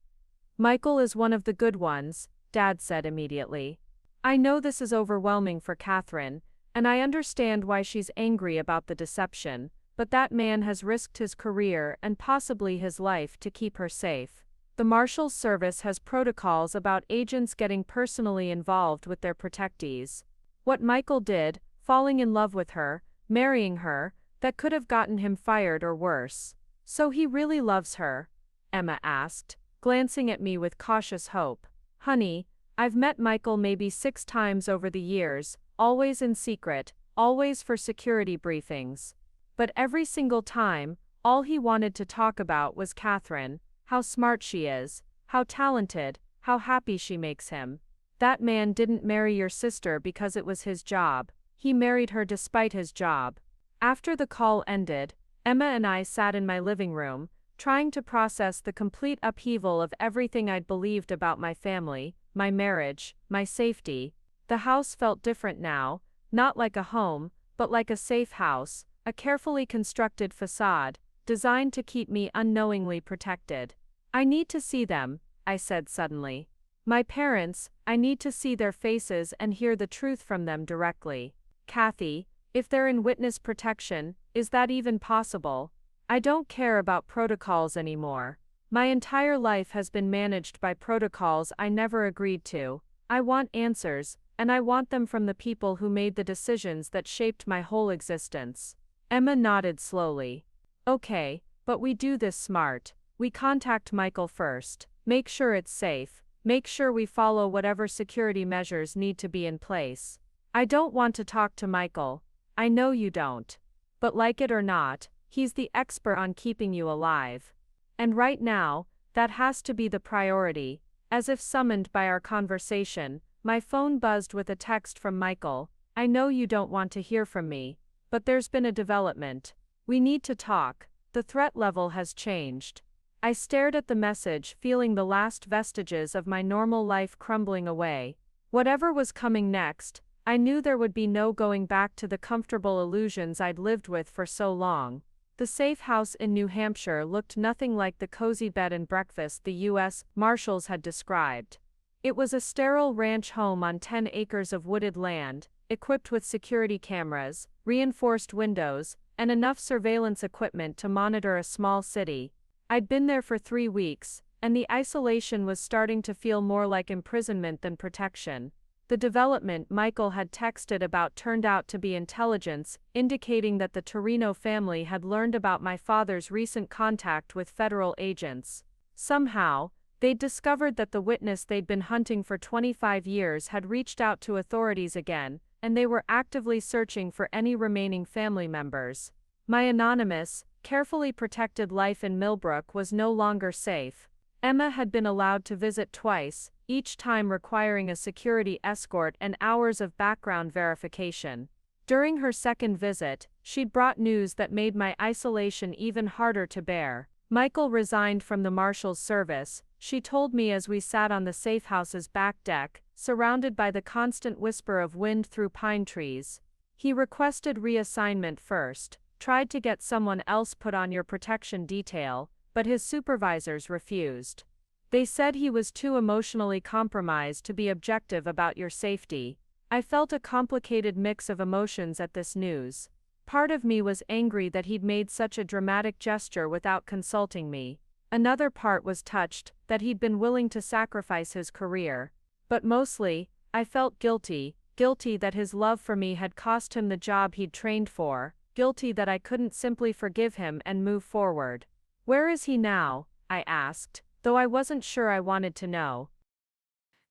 Michael is one of the good ones, Dad said immediately. I know this is overwhelming for Catherine, and I understand why she's angry about the deception, but that man has risked his career and possibly his life to keep her safe. The Marshals Service has protocols about agents getting personally involved with their protectees. What Michael did, falling in love with her, marrying her, that could have gotten him fired or worse. So he really loves her? Emma asked, glancing at me with cautious hope. Honey, I've met Michael maybe 6 times over the years, always in secret, always for security briefings. But every single time, all he wanted to talk about was Catherine, how smart she is, how talented, how happy she makes him. That man didn't marry your sister because it was his job. He married her despite his job. After the call ended, Emma and I sat in my living room, trying to process the complete upheaval of everything I'd believed about my family, my marriage, my safety. The house felt different now, not like a home, but like a safe house, a carefully constructed facade, designed to keep me unknowingly protected. I need to see them, I said suddenly. My parents, I need to see their faces and hear the truth from them directly. Kathy, if they're in witness protection, is that even possible? I don't care about protocols anymore. My entire life has been managed by protocols I never agreed to. I want answers, and I want them from the people who made the decisions that shaped my whole existence. Emma nodded slowly. Okay, but we do this smart. We contact Michael first, make sure it's safe, make sure we follow whatever security measures need to be in place. I don't want to talk to Michael. I know you don't. But like it or not, he's the expert on keeping you alive. And right now, that has to be the priority. As if summoned by our conversation, my phone buzzed with a text from Michael. I know you don't want to hear from me, but there's been a development. We need to talk. The threat level has changed. I stared at the message, feeling the last vestiges of my normal life crumbling away. Whatever was coming next, I knew there would be no going back to the comfortable illusions I'd lived with for so long. The safe house in New Hampshire looked nothing like the cozy bed and breakfast the U.S. Marshals had described. It was a sterile ranch home on 10 acres of wooded land, equipped with security cameras, reinforced windows, and enough surveillance equipment to monitor a small city. I'd been there for 3 weeks, and the isolation was starting to feel more like imprisonment than protection. The development Michael had texted about turned out to be intelligence, indicating that the Torino family had learned about my father's recent contact with federal agents. Somehow, they'd discovered that the witness they'd been hunting for 25 years had reached out to authorities again, and they were actively searching for any remaining family members. My anonymous, carefully protected life in Millbrook was no longer safe. Emma had been allowed to visit twice, each time requiring a security escort and hours of background verification. During her second visit, she'd brought news that made my isolation even harder to bear. Michael resigned from the Marshals Service, she told me as we sat on the safe house's back deck, surrounded by the constant whisper of wind through pine trees. He requested reassignment first, tried to get someone else put on your protection detail, but his supervisors refused. They said he was too emotionally compromised to be objective about your safety. I felt a complicated mix of emotions at this news. Part of me was angry that he'd made such a dramatic gesture without consulting me. Another part was touched that he'd been willing to sacrifice his career. But mostly, I felt guilty guilty that his love for me had cost him the job he'd trained for, guilty that I couldn't simply forgive him and move forward. Where is he now? I asked, though I wasn't sure I wanted to know.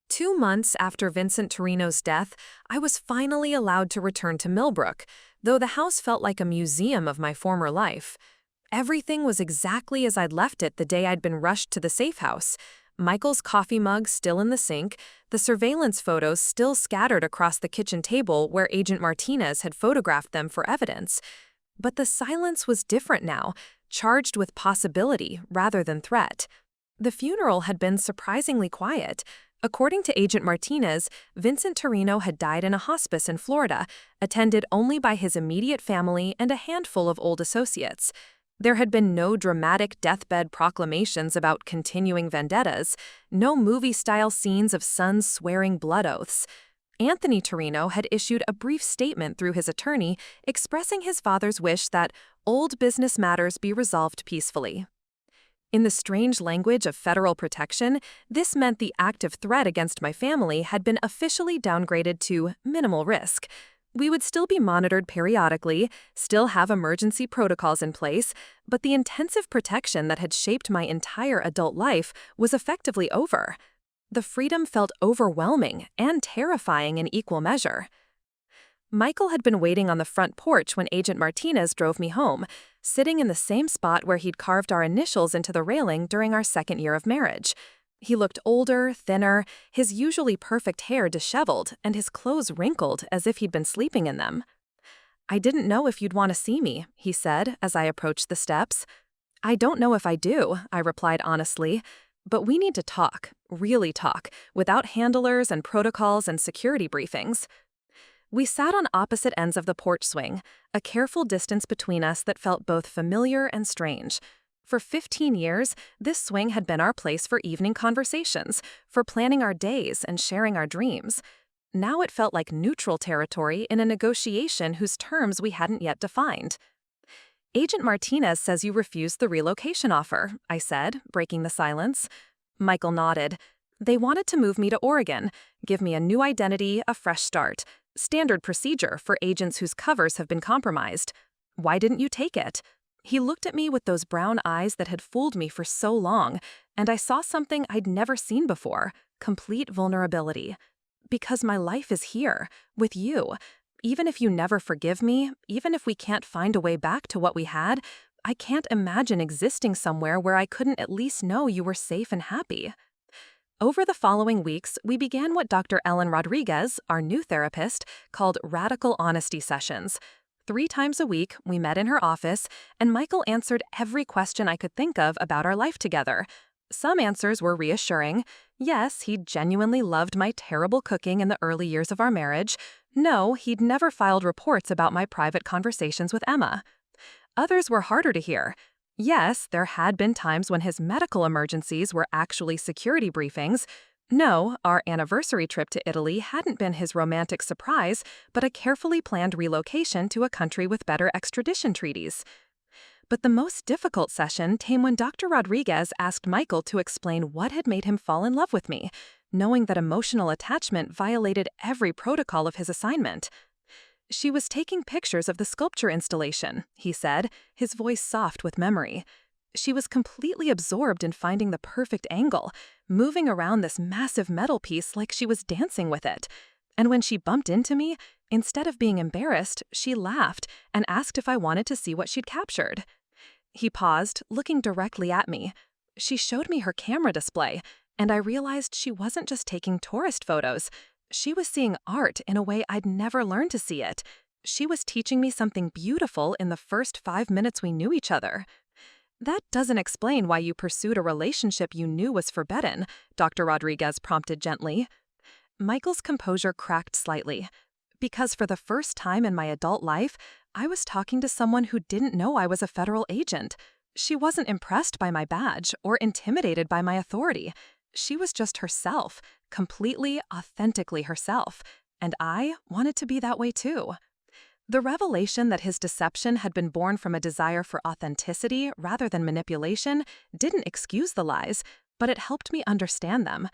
2 months after Vincent Torino's death, I was finally allowed to return to Millbrook, though the house felt like a museum of my former life. Everything was exactly as I'd left it the day I'd been rushed to the safe house. Michael's coffee mug still in the sink, the surveillance photos still scattered across the kitchen table where Agent Martinez had photographed them for evidence. But the silence was different now, charged with possibility rather than threat. The funeral had been surprisingly quiet. According to Agent Martinez, Vincent Torino had died in a hospice in Florida, attended only by his immediate family and a handful of old associates. There had been no dramatic deathbed proclamations about continuing vendettas, no movie-style scenes of sons swearing blood oaths. Anthony Torino had issued a brief statement through his attorney expressing his father's wish that old business matters be resolved peacefully. In the strange language of federal protection, this meant the active threat against my family had been officially downgraded to minimal risk. We would still be monitored periodically, still have emergency protocols in place, but the intensive protection that had shaped my entire adult life was effectively over. The freedom felt overwhelming and terrifying in equal measure. Michael had been waiting on the front porch when Agent Martinez drove me home, sitting in the same spot where he'd carved our initials into the railing during our second year of marriage. He looked older, thinner, his usually perfect hair disheveled, and his clothes wrinkled as if he'd been sleeping in them. "I didn't know if you'd want to see me," he said as I approached the steps. "I don't know if I do," I replied honestly, "but we need to talk, really talk, without handlers and protocols and security briefings." We sat on opposite ends of the porch swing, a careful distance between us that felt both familiar and strange. For 15 years, this swing had been our place for evening conversations, for planning our days and sharing our dreams. Now it felt like neutral territory in a negotiation whose terms we hadn't yet defined. "Agent Martinez says you refused the relocation offer," I said, breaking the silence. Michael nodded. "They wanted to move me to Oregon, give me a new identity, a fresh start. Standard procedure for agents whose covers have been compromised. Why didn't you take it?" He looked at me with those brown eyes that had fooled me for so long, and I saw something I'd never seen before, complete vulnerability. "Because my life is here, with you. Even if you never forgive me, even if we can't find a way back to what we had, I can't imagine existing somewhere where I couldn't at least know you were safe and happy." Over the following weeks, we began what Dr. Ellen Rodriguez, our new therapist, called radical honesty sessions. 3 times a week, we met in her office, and Michael answered every question I could think of about our life together. Some answers were reassuring. Yes, he genuinely loved my terrible cooking in the early years of our marriage. No, he'd never filed reports about my private conversations with Emma. Others were harder to hear. Yes, there had been times when his medical emergencies were actually security briefings. No, our anniversary trip to Italy hadn't been his romantic surprise, but a carefully planned relocation to a country with better extradition treaties. But the most difficult session came when Dr. Rodriguez asked Michael to explain what had made him fall in love with me, knowing that emotional attachment violated every protocol of his assignment. "She was taking pictures of the sculpture installation," he said, his voice soft with memory. "She was completely absorbed in finding the perfect angle, moving around this massive metal piece like she was dancing with it. And when she bumped into me, instead of being embarrassed, she laughed and asked if I wanted to see what she'd captured." He paused, looking directly at me. "She showed me her camera display, and I realized she wasn't just taking tourist photos. She was seeing art in a way I'd never learned to see it. She was teaching me something beautiful in the first 5 minutes we knew each other." "That doesn't explain why you pursued a relationship you knew was forbidden," Dr. Rodriguez prompted gently. Michael's composure cracked slightly. "Because for the first time in my adult life, I was talking to someone who didn't know I was a federal agent. She wasn't impressed by my badge or intimidated by my authority. She was just herself, completely, authentically herself, and I wanted to be that way too." The revelation that his deception had been born from a desire for authenticity rather than manipulation didn't excuse the lies, but it helped me understand them.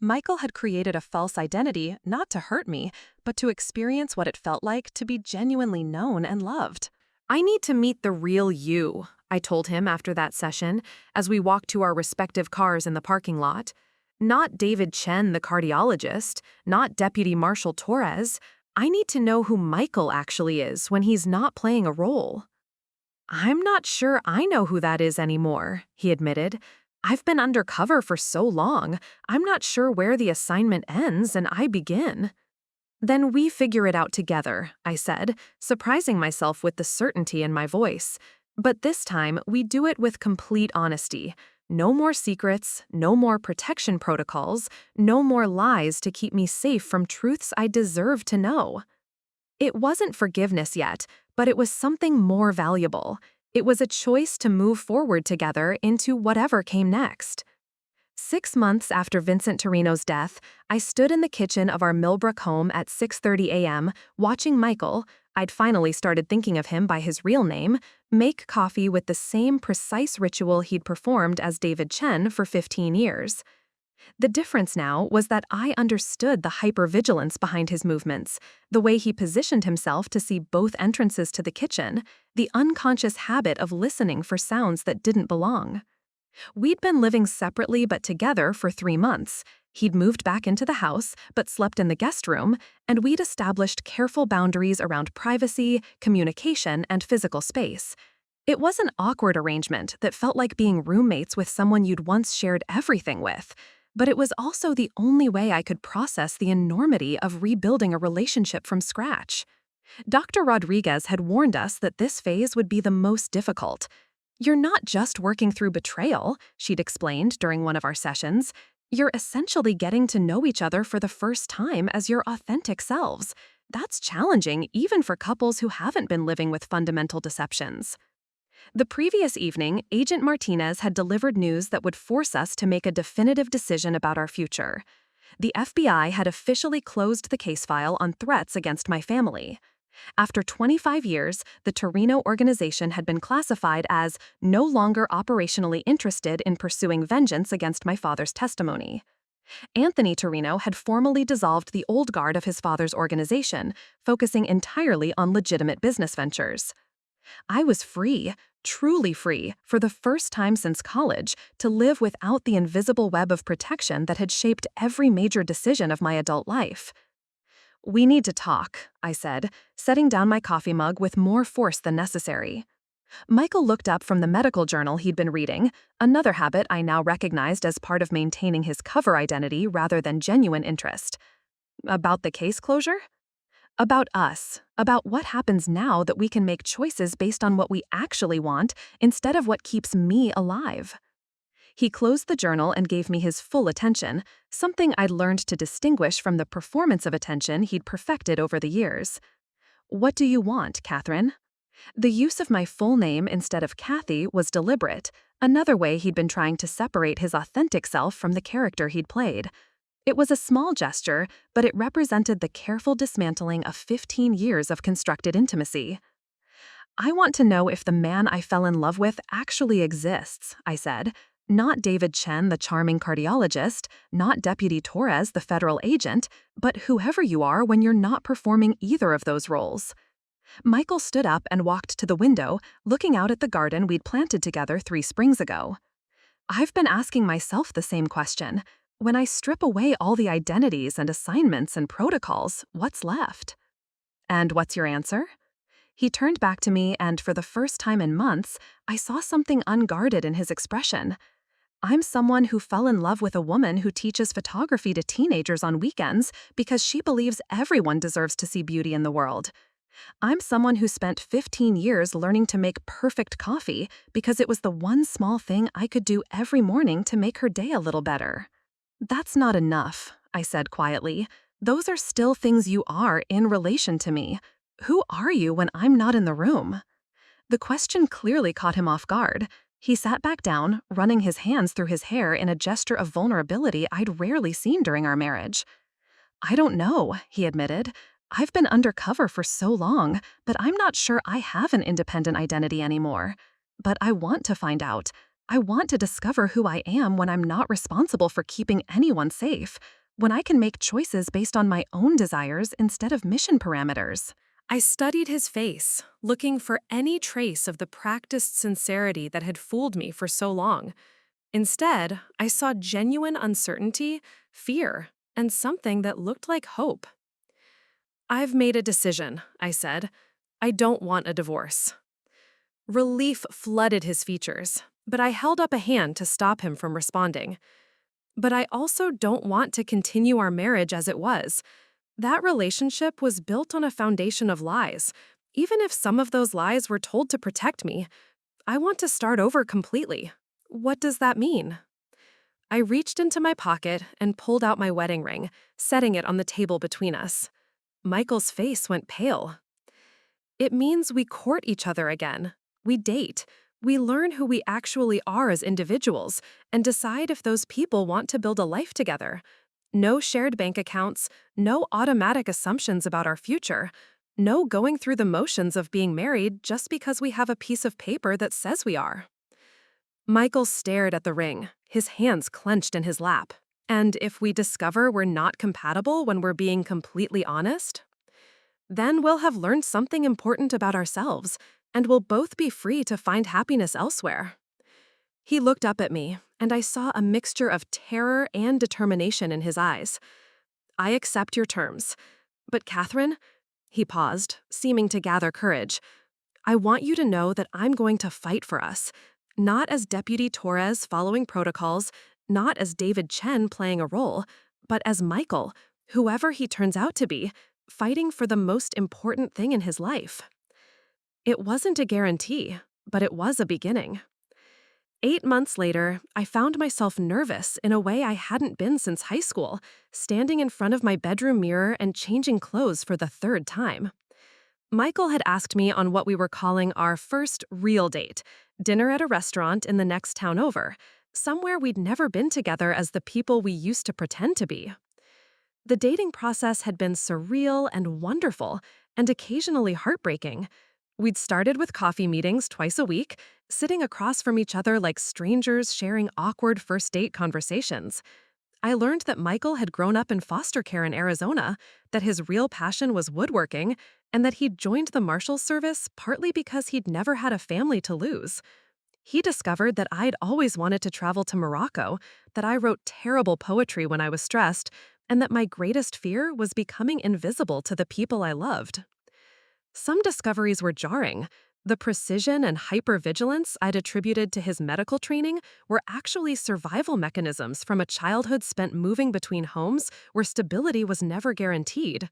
Michael had created a false identity not to hurt me, but to experience what it felt like to be genuinely known and loved. "I need to meet the real you," I told him after that session, as we walked to our respective cars in the parking lot. "Not David Chen, the cardiologist, not Deputy Marshal Torres. I need to know who Michael actually is when he's not playing a role." "I'm not sure I know who that is anymore," he admitted. "I've been undercover for so long, I'm not sure where the assignment ends and I begin." "Then we figure it out together," I said, surprising myself with the certainty in my voice. "But this time, we do it with complete honesty. No more secrets, no more protection protocols, no more lies to keep me safe from truths I deserve to know." It wasn't forgiveness yet, but it was something more valuable. It was a choice to move forward together into whatever came next. 6 months after Vincent Torino's death, I stood in the kitchen of our Millbrook home at 6:30 a.m., watching Michael, I'd finally started thinking of him by his real name, make coffee with the same precise ritual he'd performed as David Chen for 15 years. The difference now was that I understood the hypervigilance behind his movements, the way he positioned himself to see both entrances to the kitchen, the unconscious habit of listening for sounds that didn't belong. We'd been living separately but together for 3 months. He'd moved back into the house, but slept in the guest room, and we'd established careful boundaries around privacy, communication, and physical space. It was an awkward arrangement that felt like being roommates with someone you'd once shared everything with, but it was also the only way I could process the enormity of rebuilding a relationship from scratch. Dr. Rodriguez had warned us that this phase would be the most difficult. "You're not just working through betrayal," she'd explained during one of our sessions. "You're essentially getting to know each other for the first time as your authentic selves. That's challenging even for couples who haven't been living with fundamental deceptions." The previous evening, Agent Martinez had delivered news that would force us to make a definitive decision about our future. The FBI had officially closed the case file on threats against my family. After 25 years, the Torino organization had been classified as no longer operationally interested in pursuing vengeance against my father's testimony. Anthony Torino had formally dissolved the old guard of his father's organization, focusing entirely on legitimate business ventures. I was free, truly free, for the first time since college, to live without the invisible web of protection that had shaped every major decision of my adult life. "We need to talk," I said, setting down my coffee mug with more force than necessary. Michael looked up from the medical journal he'd been reading, another habit I now recognized as part of maintaining his cover identity rather than genuine interest. "About the case closure?" "About us, about what happens now that we can make choices based on what we actually want instead of what keeps me alive." He closed the journal and gave me his full attention, something I'd learned to distinguish from the performance of attention he'd perfected over the years. "What do you want, Catherine?" The use of my full name instead of Kathy was deliberate, another way he'd been trying to separate his authentic self from the character he'd played. It was a small gesture, but it represented the careful dismantling of 15 years of constructed intimacy. "I want to know if the man I fell in love with actually exists," I said. "Not David Chen, the charming cardiologist, not Deputy Torres, the federal agent, but whoever you are when you're not performing either of those roles." Michael stood up and walked to the window, looking out at the garden we'd planted together 3 springs ago. "I've been asking myself the same question. When I strip away all the identities and assignments and protocols, what's left?" "And what's your answer?" He turned back to me, and for the first time in months, I saw something unguarded in his expression. "I'm someone who fell in love with a woman who teaches photography to teenagers on weekends because she believes everyone deserves to see beauty in the world. I'm someone who spent 15 years learning to make perfect coffee because it was the one small thing I could do every morning to make her day a little better." "That's not enough," I said quietly. "Those are still things you are in relation to me. Who are you when I'm not in the room?" The question clearly caught him off guard. He sat back down, running his hands through his hair in a gesture of vulnerability I'd rarely seen during our marriage. "I don't know," he admitted. "I've been undercover for so long, but I'm not sure I have an independent identity anymore. But I want to find out. I want to discover who I am when I'm not responsible for keeping anyone safe, when I can make choices based on my own desires instead of mission parameters. I studied his face, looking for any trace of the practiced sincerity that had fooled me for so long. Instead, I saw genuine uncertainty, fear, and something that looked like hope. "I've made a decision," I said. "I don't want a divorce." Relief flooded his features, but I held up a hand to stop him from responding. "But I also don't want to continue our marriage as it was. That relationship was built on a foundation of lies. Even if some of those lies were told to protect me, I want to start over completely. What does that mean?" I reached into my pocket and pulled out my wedding ring, setting it on the table between us. Michael's face went pale. "It means we court each other again. We date. We learn who we actually are as individuals and decide if those people want to build a life together. No shared bank accounts, no automatic assumptions about our future, no going through the motions of being married just because we have a piece of paper that says we are." Michael stared at the ring, his hands clenched in his lap. "And if we discover we're not compatible when we're being completely honest? Then we'll have learned something important about ourselves, and we'll both be free to find happiness elsewhere." He looked up at me, and I saw a mixture of terror and determination in his eyes. "I accept your terms. But Catherine," he paused, seeming to gather courage, "I want you to know that I'm going to fight for us. Not as Deputy Torres following protocols, not as David Chen playing a role, but as Michael, whoever he turns out to be, fighting for the most important thing in his life." It wasn't a guarantee, but it was a beginning. 8 months later, I found myself nervous in a way I hadn't been since high school, standing in front of my bedroom mirror and changing clothes for the third time. Michael had asked me on what we were calling our first real date, dinner at a restaurant in the next town over, somewhere we'd never been together as the people we used to pretend to be. The dating process had been surreal and wonderful, and occasionally heartbreaking. We'd started with coffee meetings twice a week, sitting across from each other like strangers sharing awkward first date conversations. I learned that Michael had grown up in foster care in Arizona, that his real passion was woodworking, and that he'd joined the Marshals Service partly because he'd never had a family to lose. He discovered that I'd always wanted to travel to Morocco, that I wrote terrible poetry when I was stressed, and that my greatest fear was becoming invisible to the people I loved. Some discoveries were jarring. The precision and hypervigilance I'd attributed to his medical training were actually survival mechanisms from a childhood spent moving between homes where stability was never guaranteed.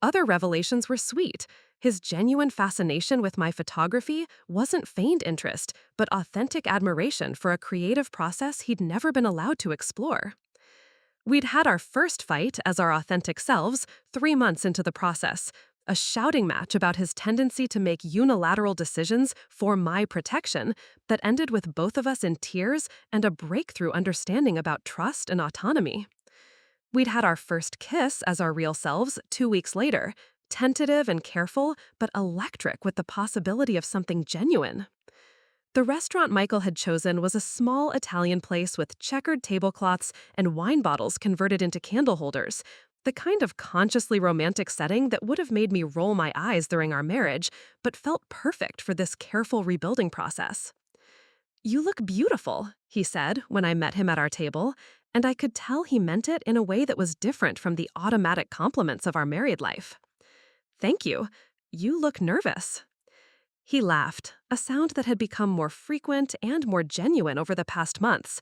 Other revelations were sweet. His genuine fascination with my photography wasn't feigned interest, but authentic admiration for a creative process he'd never been allowed to explore. We'd had our first fight as our authentic selves 3 months into the process, a shouting match about his tendency to make unilateral decisions for my protection that ended with both of us in tears and a breakthrough understanding about trust and autonomy. We'd had our first kiss as our real selves 2 weeks later, tentative and careful, but electric with the possibility of something genuine. The restaurant Michael had chosen was a small Italian place with checkered tablecloths and wine bottles converted into candle holders, the kind of consciously romantic setting that would have made me roll my eyes during our marriage, but felt perfect for this careful rebuilding process. "You look beautiful," he said when I met him at our table, and I could tell he meant it in a way that was different from the automatic compliments of our married life. "Thank you. You look nervous." He laughed, a sound that had become more frequent and more genuine over the past months.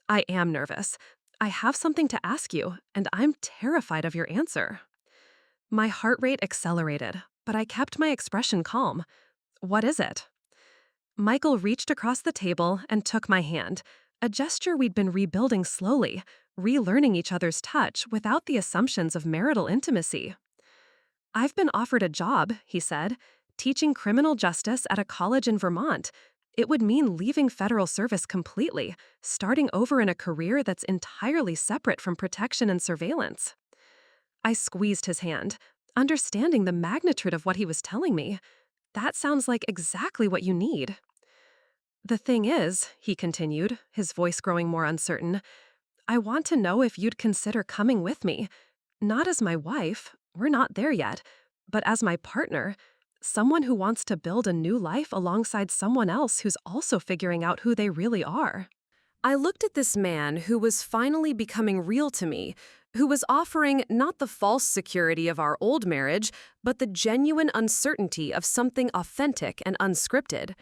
"I am nervous. I have something to ask you, and I'm terrified of your answer." My heart rate accelerated, but I kept my expression calm. "What is it?" Michael reached across the table and took my hand, a gesture we'd been rebuilding slowly, relearning each other's touch without the assumptions of marital intimacy. "I've been offered a job," he said, "teaching criminal justice at a college in Vermont. It would mean leaving federal service completely, starting over in a career that's entirely separate from protection and surveillance." I squeezed his hand, understanding the magnitude of what he was telling me. "That sounds like exactly what you need." The thing is, he continued, his voice growing more uncertain, I want to know if you'd consider coming with me. Not as my wife, we're not there yet, but as my partner, someone who wants to build a new life alongside someone else who's also figuring out who they really are. I looked at this man who was finally becoming real to me, who was offering not the false security of our old marriage, but the genuine uncertainty of something authentic and unscripted.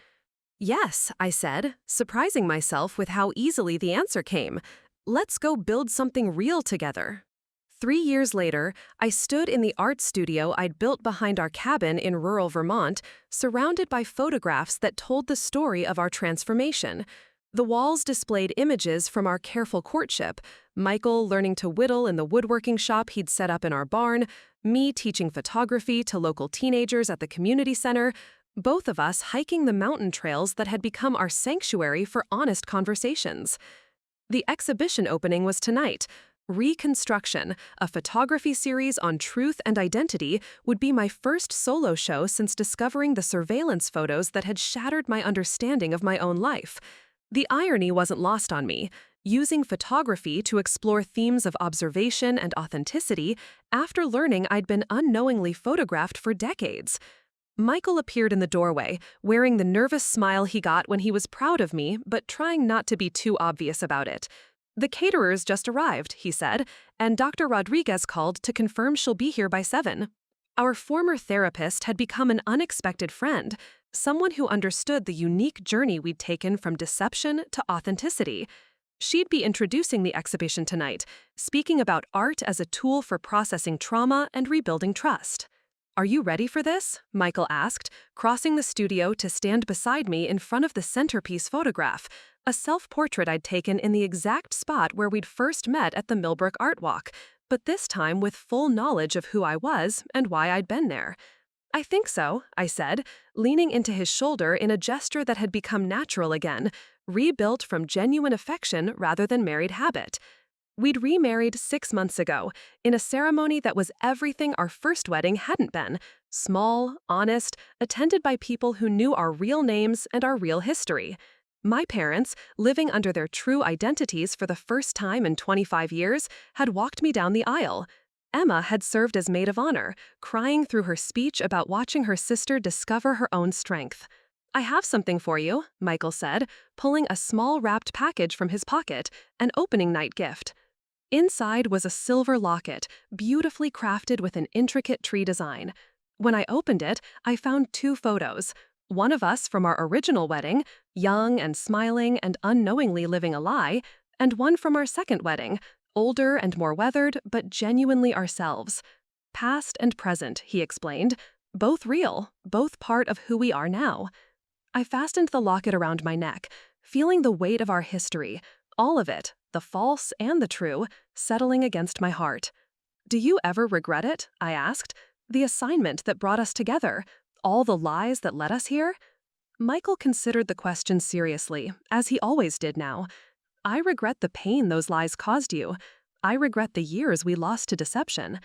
Yes, I said, surprising myself with how easily the answer came. Let's go build something real together. 3 years later, I stood in the art studio I'd built behind our cabin in rural Vermont, surrounded by photographs that told the story of our transformation. The walls displayed images from our careful courtship, Michael learning to whittle in the woodworking shop he'd set up in our barn, me teaching photography to local teenagers at the community center, both of us hiking the mountain trails that had become our sanctuary for honest conversations. The exhibition opening was tonight. Reconstruction, a photography series on truth and identity, would be my first solo show since discovering the surveillance photos that had shattered my understanding of my own life. The irony wasn't lost on me. Using photography to explore themes of observation and authenticity after learning I'd been unknowingly photographed for decades. Michael appeared in the doorway, wearing the nervous smile he got when he was proud of me, but trying not to be too obvious about it. The caterers just arrived, he said, and Dr. Rodriguez called to confirm she'll be here by 7. Our former therapist had become an unexpected friend, someone who understood the unique journey we'd taken from deception to authenticity. She'd be introducing the exhibition tonight, speaking about art as a tool for processing trauma and rebuilding trust. Are you ready for this? Michael asked, crossing the studio to stand beside me in front of the centerpiece photograph, a self-portrait I'd taken in the exact spot where we'd first met at the Millbrook Art Walk, but this time with full knowledge of who I was and why I'd been there. I think so, I said, leaning into his shoulder in a gesture that had become natural again, rebuilt from genuine affection rather than married habit. We'd remarried 6 months ago, in a ceremony that was everything our first wedding hadn't been, small, honest, attended by people who knew our real names and our real history. My parents, living under their true identities for the first time in 25 years, had walked me down the aisle. Emma had served as maid of honor, crying through her speech about watching her sister discover her own strength. I have something for you, Michael said, pulling a small wrapped package from his pocket, an opening night gift. Inside was a silver locket, beautifully crafted with an intricate tree design. When I opened it, I found 2 photos. One of us from our original wedding, young and smiling and unknowingly living a lie, and one from our second wedding, older and more weathered, but genuinely ourselves. Past and present, he explained, both real, both part of who we are now. I fastened the locket around my neck, feeling the weight of our history, all of it, the false and the true, settling against my heart. Do you ever regret it? I asked. The assignment that brought us together, all the lies that led us here? Michael considered the question seriously, as he always did now. I regret the pain those lies caused you. I regret the years we lost to deception.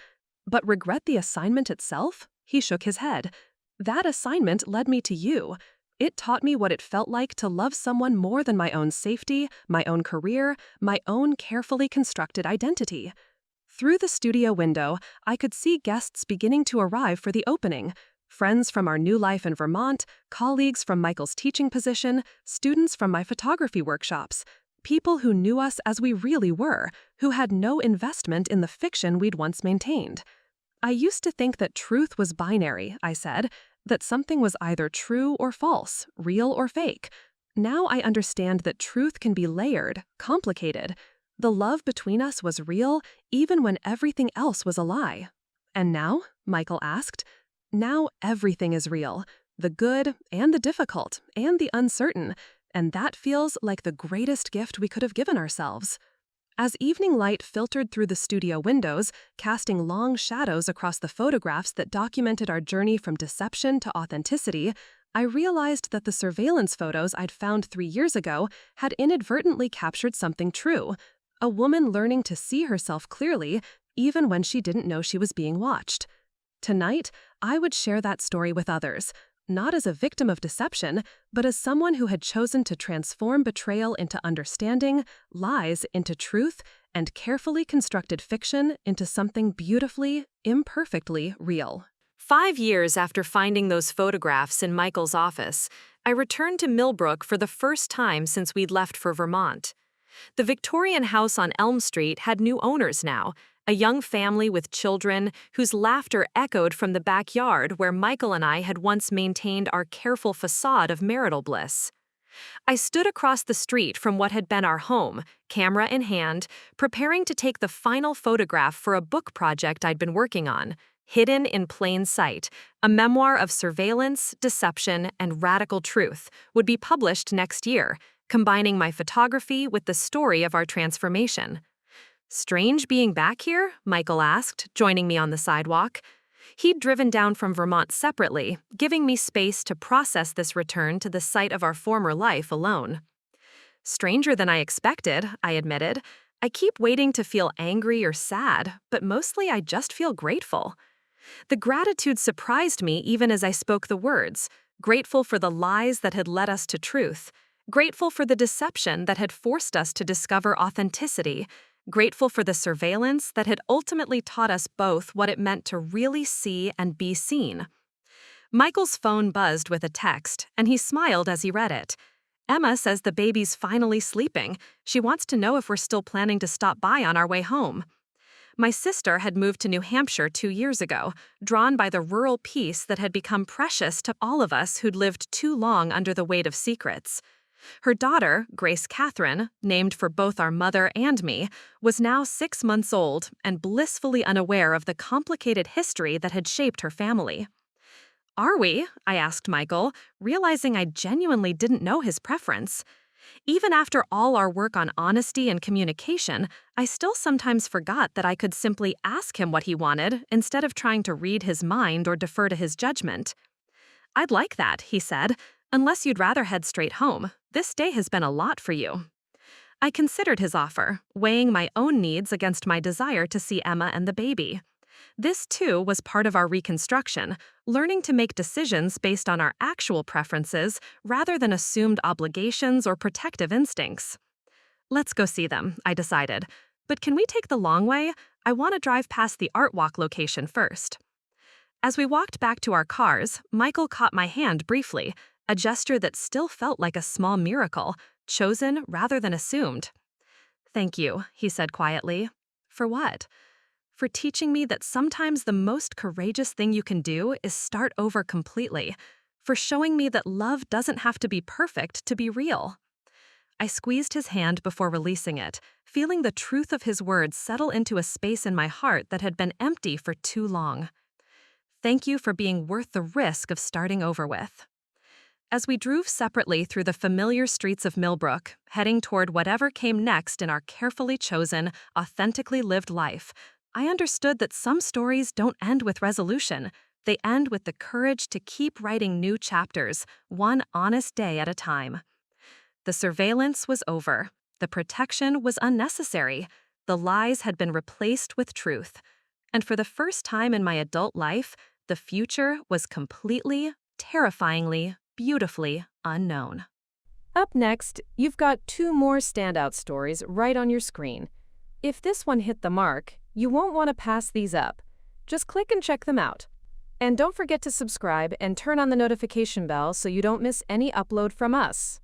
But regret the assignment itself? He shook his head. That assignment led me to you. It taught me what it felt like to love someone more than my own safety, my own career, my own carefully constructed identity. Through the studio window, I could see guests beginning to arrive for the opening. Friends from our new life in Vermont, colleagues from Michael's teaching position, students from my photography workshops. People who knew us as we really were, who had no investment in the fiction we'd once maintained. I used to think that truth was binary, I said, that something was either true or false, real or fake. Now I understand that truth can be layered, complicated. The love between us was real, even when everything else was a lie. And now? Michael asked. Now everything is real, the good and the difficult and the uncertain, and that feels like the greatest gift we could have given ourselves. As evening light filtered through the studio windows, casting long shadows across the photographs that documented our journey from deception to authenticity, I realized that the surveillance photos I'd found 3 years ago had inadvertently captured something true, a woman learning to see herself clearly, even when she didn't know she was being watched. Tonight, I would share that story with others, not as a victim of deception, but as someone who had chosen to transform betrayal into understanding, lies into truth, and carefully constructed fiction into something beautifully, imperfectly real. 5 years after finding those photographs in Michael's office, I returned to Millbrook for the first time since we'd left for Vermont. The Victorian house on Elm Street had new owners now, a young family with children whose laughter echoed from the backyard where Michael and I had once maintained our careful facade of marital bliss. I stood across the street from what had been our home, camera in hand, preparing to take the final photograph for a book project I'd been working on, Hidden in Plain Sight, a memoir of surveillance, deception, and radical truth, would be published next year, combining my photography with the story of our transformation. "Strange being back here?" Michael asked, joining me on the sidewalk. He'd driven down from Vermont separately, giving me space to process this return to the site of our former life alone. "Stranger than I expected," I admitted. "I keep waiting to feel angry or sad, but mostly I just feel grateful." The gratitude surprised me even as I spoke the words, grateful for the lies that had led us to truth, grateful for the deception that had forced us to discover authenticity, grateful for the surveillance that had ultimately taught us both what it meant to really see and be seen. Michael's phone buzzed with a text, and he smiled as he read it. "Emma says the baby's finally sleeping. She wants to know if we're still planning to stop by on our way home." My sister had moved to New Hampshire 2 years ago, drawn by the rural peace that had become precious to all of us who'd lived too long under the weight of secrets. Her daughter, Grace Catherine, named for both our mother and me, was now 6 months old and blissfully unaware of the complicated history that had shaped her family. "Are we?" I asked Michael, realizing I genuinely didn't know his preference. Even after all our work on honesty and communication, I still sometimes forgot that I could simply ask him what he wanted instead of trying to read his mind or defer to his judgment. "I'd like that," he said, "unless you'd rather head straight home. This day has been a lot for you." I considered his offer, weighing my own needs against my desire to see Emma and the baby. This, too, was part of our reconstruction, learning to make decisions based on our actual preferences rather than assumed obligations or protective instincts. "Let's go see them," I decided. "But can we take the long way? I want to drive past the art walk location first." As we walked back to our cars, Michael caught my hand briefly, a gesture that still felt like a small miracle, chosen rather than assumed. "Thank you," he said quietly. "For what?" "For teaching me that sometimes the most courageous thing you can do is start over completely. For showing me that love doesn't have to be perfect to be real." I squeezed his hand before releasing it, feeling the truth of his words settle into a space in my heart that had been empty for too long. Thank you for being worth the risk of starting over with. As we drove separately through the familiar streets of Millbrook, heading toward whatever came next in our carefully chosen, authentically lived life, I understood that some stories don't end with resolution. They end with the courage to keep writing new chapters, one honest day at a time. The surveillance was over. The protection was unnecessary. The lies had been replaced with truth. And for the first time in my adult life, the future was completely, terrifyingly, beautifully unknown. Up next, you've got 2 more standout stories right on your screen. If this one hit the mark, you won't want to pass these up. Just click and check them out. And don't forget to subscribe and turn on the notification bell so you don't miss any upload from us.